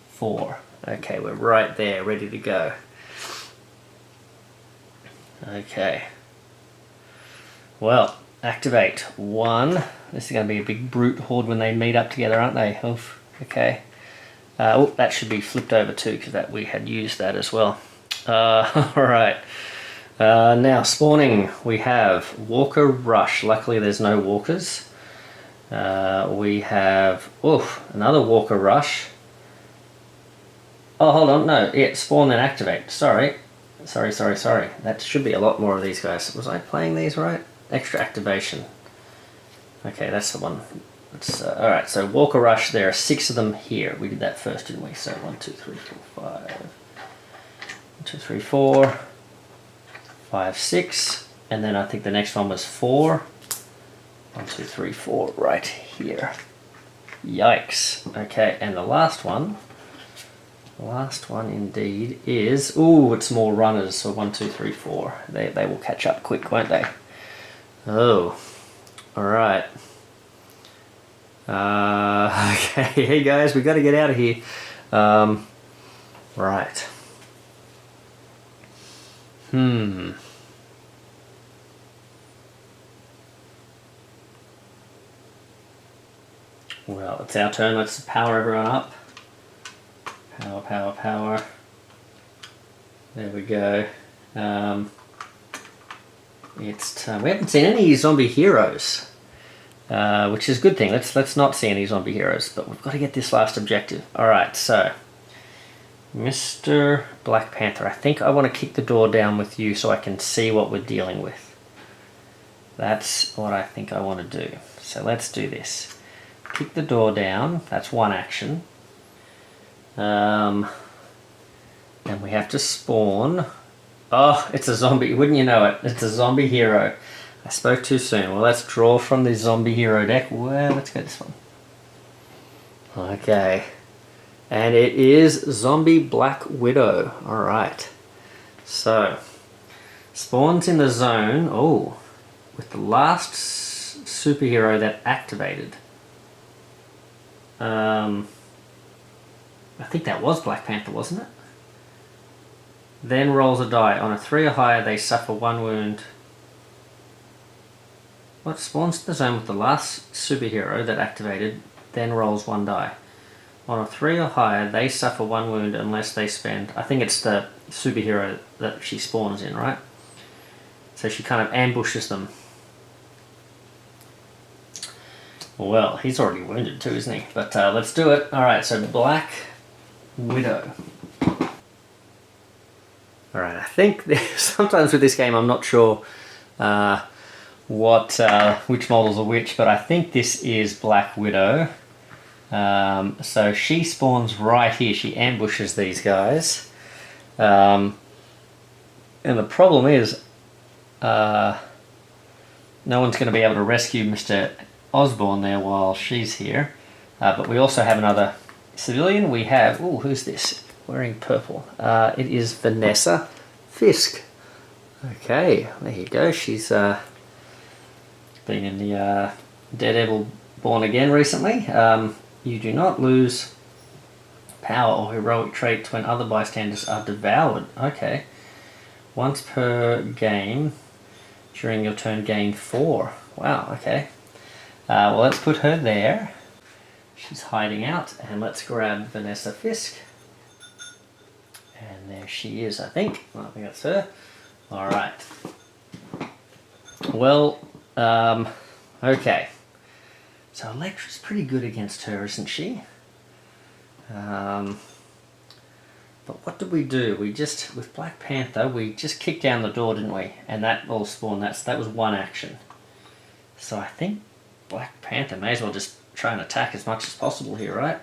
4. Okay, we're right there, ready to go. Okay. Well, activate 1. This is going to be a big brute horde when they meet up together, aren't they? Oof. Okay. Oh, that should be flipped over too, because we had used that as well. Alright. Now, spawning, we have Walker Rush. Luckily, there's no walkers. We have, another Walker Rush. Oh, hold on, no, yeah, spawn then activate. Sorry. That should be a lot more of these guys. Was I playing these right? Extra activation. Okay, that's the one. Alright, so Walker Rush, there are 6 of them here. We did that first, didn't we? So 1, 2, 3, 4, 5. 1, 2, 3, 4. 5, 6. And then I think the next one was 4. 1, 2, 3, 4, right here. Yikes. Okay, and the last one indeed is, it's more runners, so 1, 2, 3, 4. They will catch up quick, won't they? Oh, alright. Okay, hey guys, we got to get out of here. Right. Well, it's our turn. Let's power everyone up. Power. There we go. It's we haven't seen any zombie heroes, which is a good thing. Let's not see any zombie heroes, but we've got to get this last objective. All right, so Mr. Black Panther, I think I want to kick the door down with you so I can see what we're dealing with. That's what I think I want to do. So let's do this. Kick the door down. That's one action. And we have to spawn. Oh, it's a zombie. Wouldn't you know it? It's a zombie hero. I spoke too soon. Well, let's draw from the zombie hero deck. Well, let's get this one. Okay. And it is Zombie Black Widow. Alright. So, spawns in the zone. Oh, with the last superhero that activated. I think that was Black Panther, wasn't it? Then rolls a die. On a 3 or higher, they suffer 1 wound. What? Spawns in the zone with the last superhero that activated, then rolls 1 die. On a 3 or higher, they suffer 1 wound unless they spend... I think it's the superhero that she spawns in, right? So she kind of ambushes them. Well, he's already wounded too, isn't he? But let's do it. Alright, so Black Widow. Alright, I think sometimes with this game I'm not sure which models are which, but I think this is Black Widow. So she spawns right here. She ambushes these guys. And the problem is no one's going to be able to rescue Mr. Osborne there while she's here. But we also have another civilian. We have... Ooh, who's this? Wearing purple. It is Vanessa Fisk. Okay, there you go. She's been in the Daredevil Born Again recently. You do not lose power or heroic traits when other bystanders are devoured. Okay. Once per game during your turn, gain 4. Wow, okay. Well, let's put her there. She's hiding out, and let's grab Vanessa Fisk. And there she is, I think. Well, I think that's her. Alright. Well, okay. So Elektra's pretty good against her, isn't she? But what did we do? We just, with Black Panther, we just kicked down the door, didn't we? And that all spawned, that was one action. So I think Black Panther may as well just try and attack as much as possible here, right?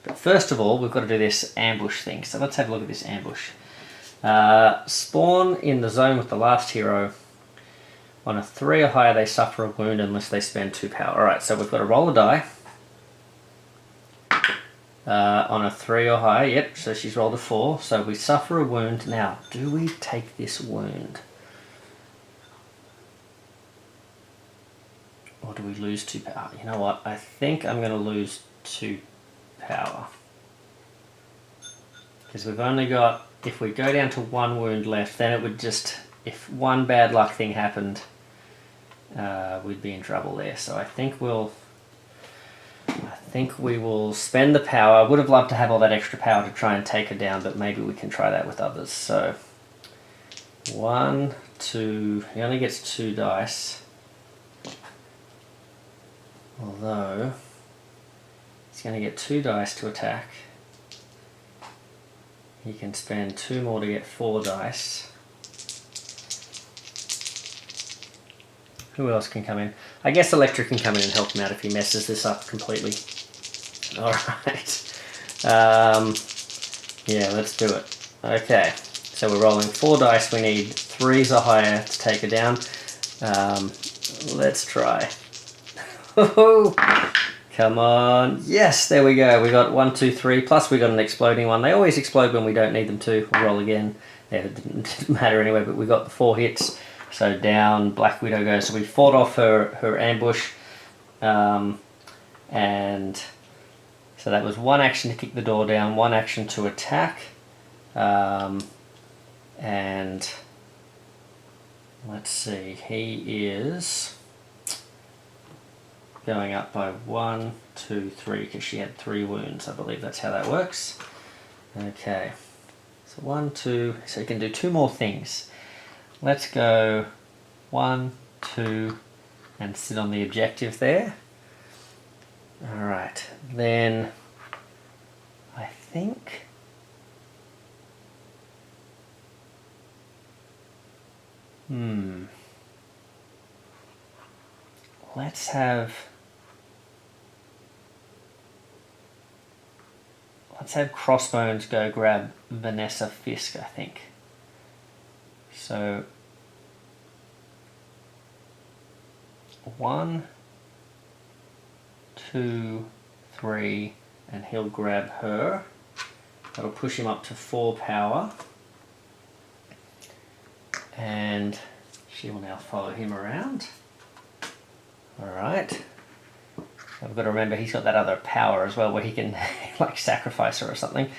But first of all, we've got to do this ambush thing. So let's have a look at this ambush. Spawn in the zone with the last hero. On a 3 or higher, they suffer a wound unless they spend 2 power. Alright, so we've got to roll a die. On a 3 or higher, yep, so she's rolled a 4. So we suffer a wound. Now, do we take this wound? Or do we lose 2 power? You know what? I think I'm going to lose 2 power. Because we've only got, if we go down to 1 wound left, then it would just, if one bad luck thing happened, we'd be in trouble there. So I think we will spend the power. I would have loved to have all that extra power to try and take her down, but maybe we can try that with others. So 1, 2, he only gets 2 dice. Although, he's going to get 2 dice to attack. He can spend 2 more to get 4 dice. Who else can come in? I guess Electra can come in and help him out if he messes this up completely. Alright. Yeah, let's do it. Okay, so we're rolling 4 dice. We need 3s or higher to take her down. Let's try. Come on. Yes, there we go. We got 1, 2, 3. Plus we got an exploding one. They always explode when we don't need them to. We'll roll again. Yeah, it didn't matter anyway, but we got the 4 hits. So down Black Widow goes. So we fought off her ambush. And so that was 1 action to kick the door down, 1 action to attack. And let's see, he is going up by 1, 2, 3, because she had 3 wounds. I believe that's how that works. Okay, so 1, 2, so you can do 2 more things. Let's go 1, 2, and sit on the objective there. Alright, then I think let's have Crossbones go grab Vanessa Fisk, I think. So 1, 2, 3, and he'll grab her. That'll push him up to 4 power. And she will now follow him around. Alright. I've got to remember he's got that other power as well where he can like sacrifice her or something.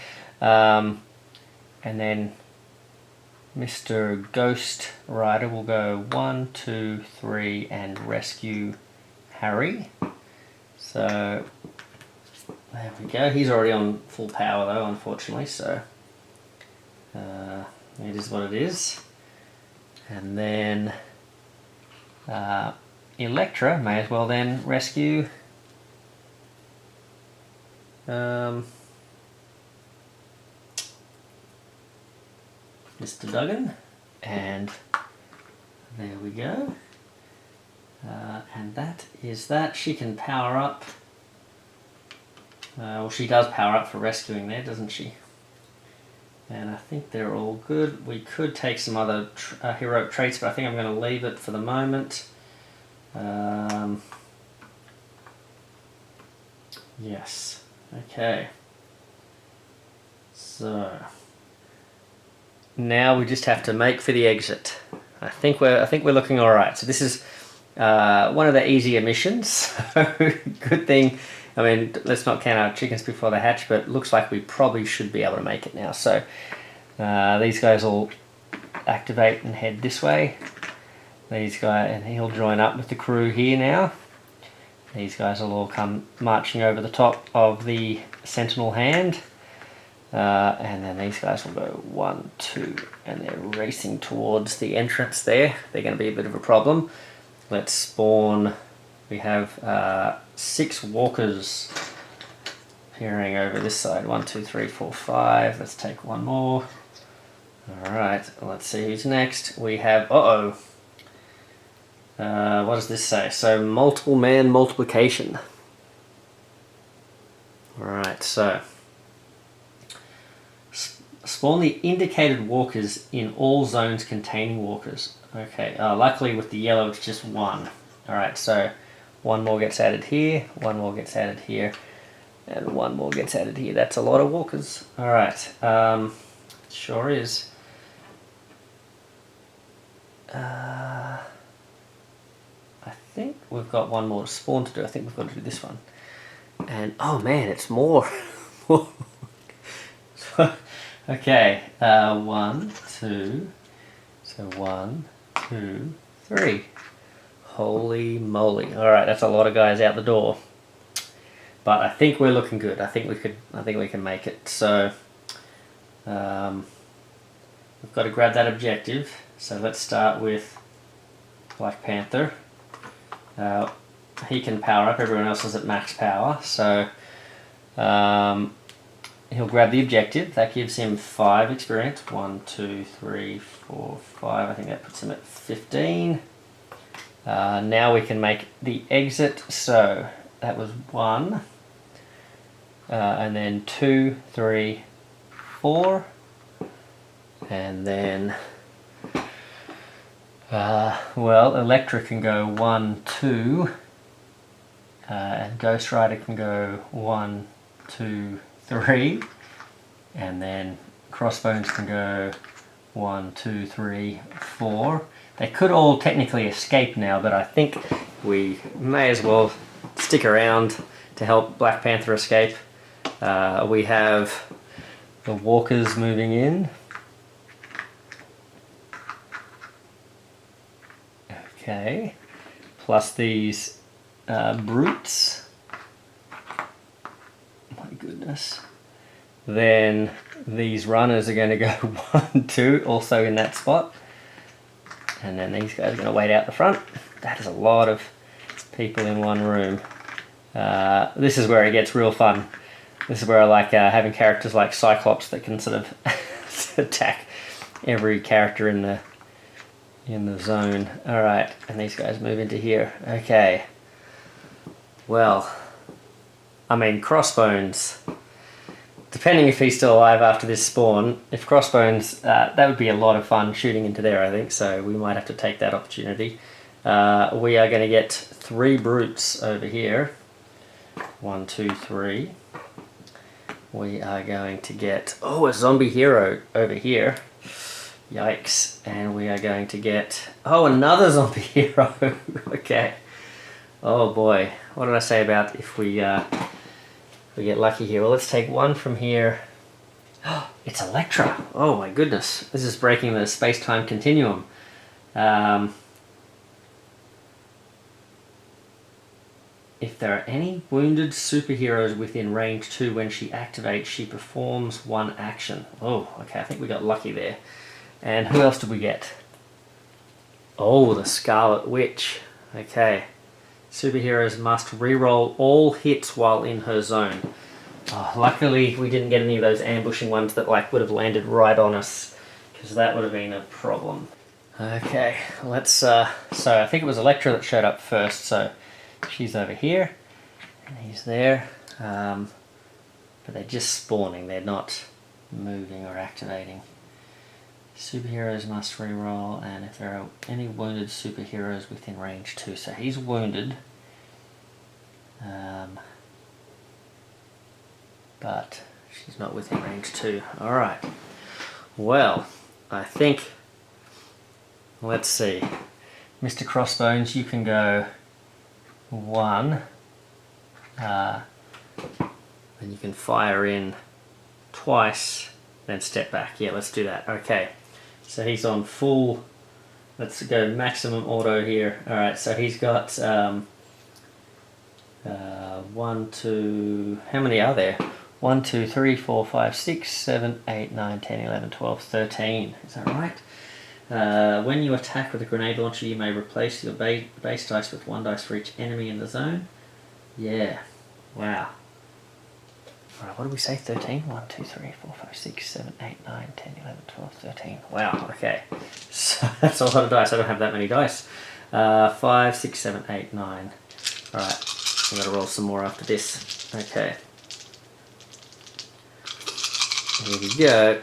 And then Mr. Ghost Rider will go 1, 2, 3 and rescue Harry. So there we go. He's already on full power though, unfortunately, so it is what it is. And then Electra may as well then rescue Mr. Duggan, and there we go. And that is that. She can power up. Well, she does power up for rescuing there, doesn't she? And I think they're all good. We could take some other heroic traits, but I think I'm going to leave it for the moment. Yes. Okay. So now we just have to make for the exit. I think we're looking all right. So this is one of the easier missions. Good thing. I mean, let's not count our chickens before they hatch, but it looks like we probably should be able to make it now. So these guys will activate and head this way. These guys, and he'll join up with the crew here now. These guys will all come marching over the top of the sentinel hand. And then these guys will go 1, 2, and they're racing towards the entrance there. They're going to be a bit of a problem. Let's spawn. We have 6 walkers appearing over this side. 1, 2, 3, 4, 5. Let's take 1 more. Alright, let's see who's next. We have, what does this say? So, multiple man multiplication. Alright, so spawn the indicated walkers in all zones containing walkers. Okay, luckily with the yellow it's just 1. Alright, so 1 more gets added here, 1 more gets added here, and 1 more gets added here. That's a lot of walkers. Alright, sure is. I think we've got one more spawn to do. I think we've got to do this one. And oh man, it's more. Okay, 1, 2. So 1, 2, 3. Holy moly! All right, that's a lot of guys out the door. But I think we're looking good. I think we can make it. So we've got to grab that objective. So let's start with Black Panther. He can power up. Everyone else is at max power. So he'll grab the objective. That gives him 5 experience. 1, 2, 3, 4, 5. I think that puts him at 15. Now we can make the exit. So that was 1. And then 2, 3, 4. And then, well, Elektra can go 1, 2. And Ghost Rider can go 1, 2, 3. And then Crossbones can go 1, 2, 3, 4. They could all technically escape now, but I think we may as well stick around to help Black Panther escape. We have the walkers moving in. Okay, plus these brutes. My goodness. Then these runners are going to go 1, 2, also in that spot. And then these guys are going to wait out the front. That is a lot of people in one room. This is where it gets real fun. This is where I like having characters like Cyclops that can sort of attack every character in the zone. All right, and these guys move into here. Okay. Well, I mean, Crossbones. Depending if he's still alive after this spawn, if Crossbones, that would be a lot of fun shooting into there, I think. So we might have to take that opportunity. We are going to get 3 brutes over here. 1, 2, 3. We are going to get, oh, a zombie hero over here. Yikes. And we are going to get, oh, another zombie hero. Okay. Oh boy. What did I say about if we get lucky here? Well, let's take 1 from here. Oh, it's Elektra. Oh my goodness. This is breaking the space-time continuum. If there are any wounded superheroes within range 2 when she activates, she performs 1 action. Oh, okay, I think we got lucky there. And who else did we get? Oh, the Scarlet Witch. Okay. Superheroes must reroll all hits while in her zone. Oh, luckily, we didn't get any of those ambushing ones that like would have landed right on us, because that would have been a problem. Okay, let's. So I think it was Elektra that showed up first. So she's over here, and he's there. But they're just spawning. They're not moving or activating. Superheroes must reroll, and if there are any wounded superheroes within range 2. So he's wounded. But she's not within range 2. Alright. Well, I think, let's see. Mr. Crossbones, you can go 1. And you can fire in twice, then step back. Yeah, let's do that. Okay. So he's on full, let's go maximum auto here. Alright, so he's got 1, 2, how many are there? 1, 2, 3, 4, 5, 6, 7, 8, 9, 10, 11, 12, 13. Is that right? When you attack with a grenade launcher, you may replace your base dice with 1 dice for each enemy in the zone. Yeah. Wow. Alright, what did we say? 13? 1, 2, 3, 4, 5, 6, 7, 8, 9, 10, 11, 12, 13. Wow, okay. So that's a lot of dice. I don't have that many dice. 5, 6, 7, 8, 9. Alright, I've got to roll some more after this. Okay. Here we go.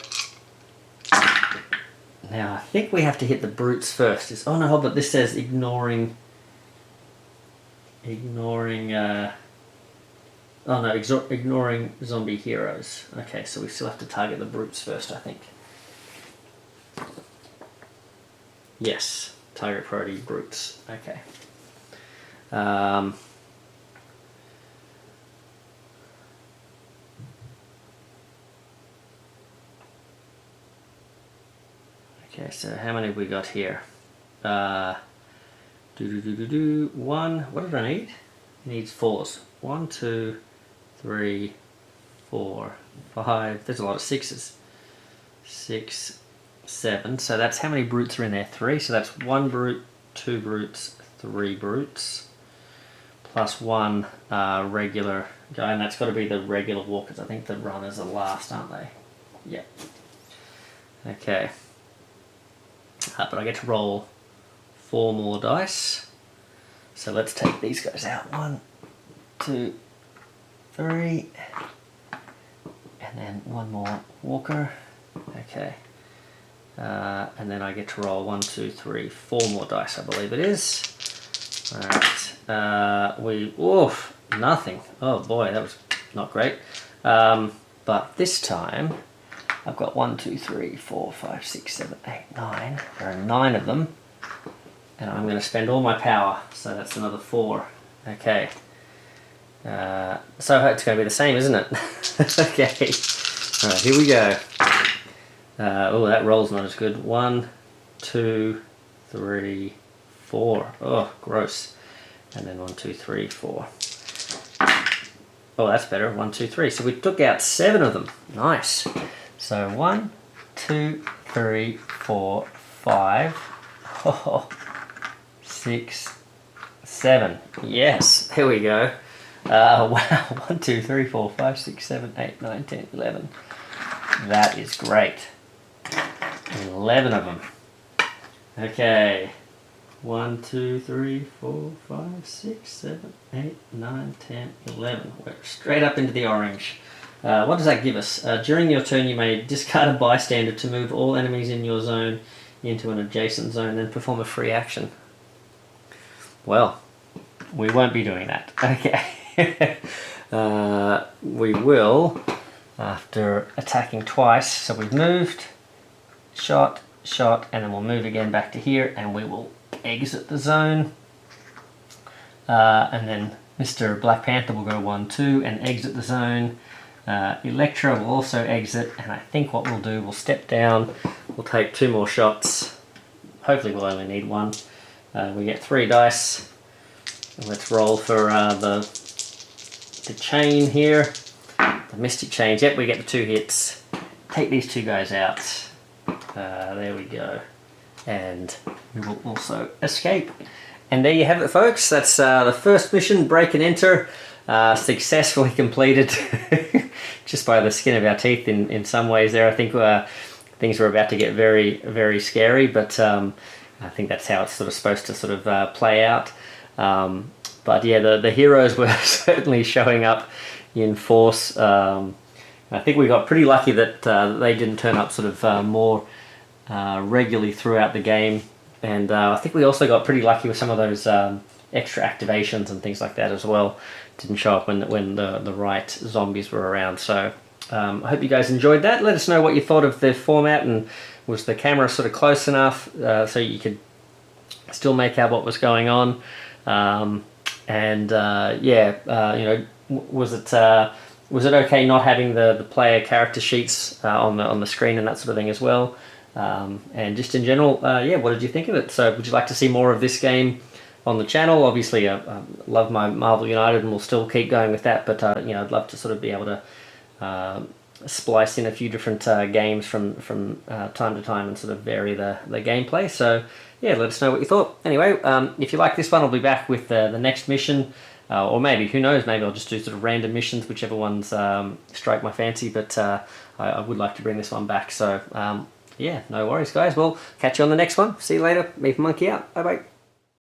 Now, I think we have to hit the brutes first. Oh no, hold on, this says ignoring... Oh no, ignoring zombie heroes. Okay, so we still have to target the brutes first, I think. Yes, target priority brutes. Okay. Okay, so how many have we got here? One. What did I need? It needs 4s. 1, 2, 3, 4, 5. There's a lot of 6s. 6, 7. So that's how many brutes are in there? 3. So that's 1 brute, 2 brutes, 3 brutes, plus 1 regular guy, and that's got to be the regular walkers. I think the runners are last, aren't they? Yeah. Okay. But I get to roll 4 more dice. So let's take these guys out. 1, 2, 3, and then 1 more walker. Okay. And then I get to roll 1, 2, 3, 4 more dice, I believe it is. Alright. Oof, nothing. Oh boy, that was not great. But this time, I've got 1, 2, 3, 4, 5, 6, 7, 8, 9. There are 9 of them. And I'm going to spend all my power, so that's another 4. Okay. So it's going to be the same, isn't it? Okay. Alright, here we go. Oh, that roll's not as good. 1, 2, 3, 4. Oh, gross. And then 1, 2, 3, 4. Oh, that's better. 1, 2, 3. So we took out 7 of them. Nice. So 1, 2, 3, 4, 5. Oh, 6, 7. Yes. Here we go. Wow. 1, 2, 3, 4, 5, 6, 7, 8, 9, 10, 11. That is great. 11 of them. Okay. 1, 2, 3, 4, 5, 6, 7, 8, 9, 10, 11. We're straight up into the orange. What does that give us? During your turn you may discard a bystander to move all enemies in your zone into an adjacent zone, then perform a free action. Well, we won't be doing that. Okay. We will, after attacking twice, so we've moved, shot, and then we'll move again back to here, and we will exit the zone. And then Mr. Black Panther will go 1, 2 and exit the zone. Electra will also exit, and I think what we'll do, we'll step down, we'll take 2 more shots. Hopefully we'll only need 1. We get 3 dice. Let's roll for the chain here. The Mystic Chains. Yep, we get the 2 hits. Take these 2 guys out. There we go. And we will also escape. And there you have it, folks. That's the first mission, Break and Enter. Successfully completed. Just by the skin of our teeth in some ways there. I think things were about to get very, very scary, but I think that's how it's sort of supposed to sort of play out. But yeah, the heroes were certainly showing up in force. I think we got pretty lucky that they didn't turn up sort of more regularly throughout the game. And I think we also got pretty lucky with some of those extra activations and things like that as well. Didn't show up when the right zombies were around. So I hope you guys enjoyed that. Let us know what you thought of the format, and was the camera sort of close enough so you could still make out what was going on. You know, was it okay not having the player character sheets on the screen and that sort of thing as well? And just in general, yeah, what did you think of it? So would you like to see more of this game on the channel? Obviously, I love my Marvel United and we'll still keep going with that, but you know, I'd love to sort of be able to splice in a few different games from time to time and sort of vary the gameplay. So yeah, let us know what you thought. Anyway, if you like this one, I'll be back with the next mission, or maybe, who knows, maybe I'll just do sort of random missions, whichever ones strike my fancy, but I would like to bring this one back. So yeah, no worries guys, we'll catch you on the next one. See you later. Meat Monkey out. Bye bye.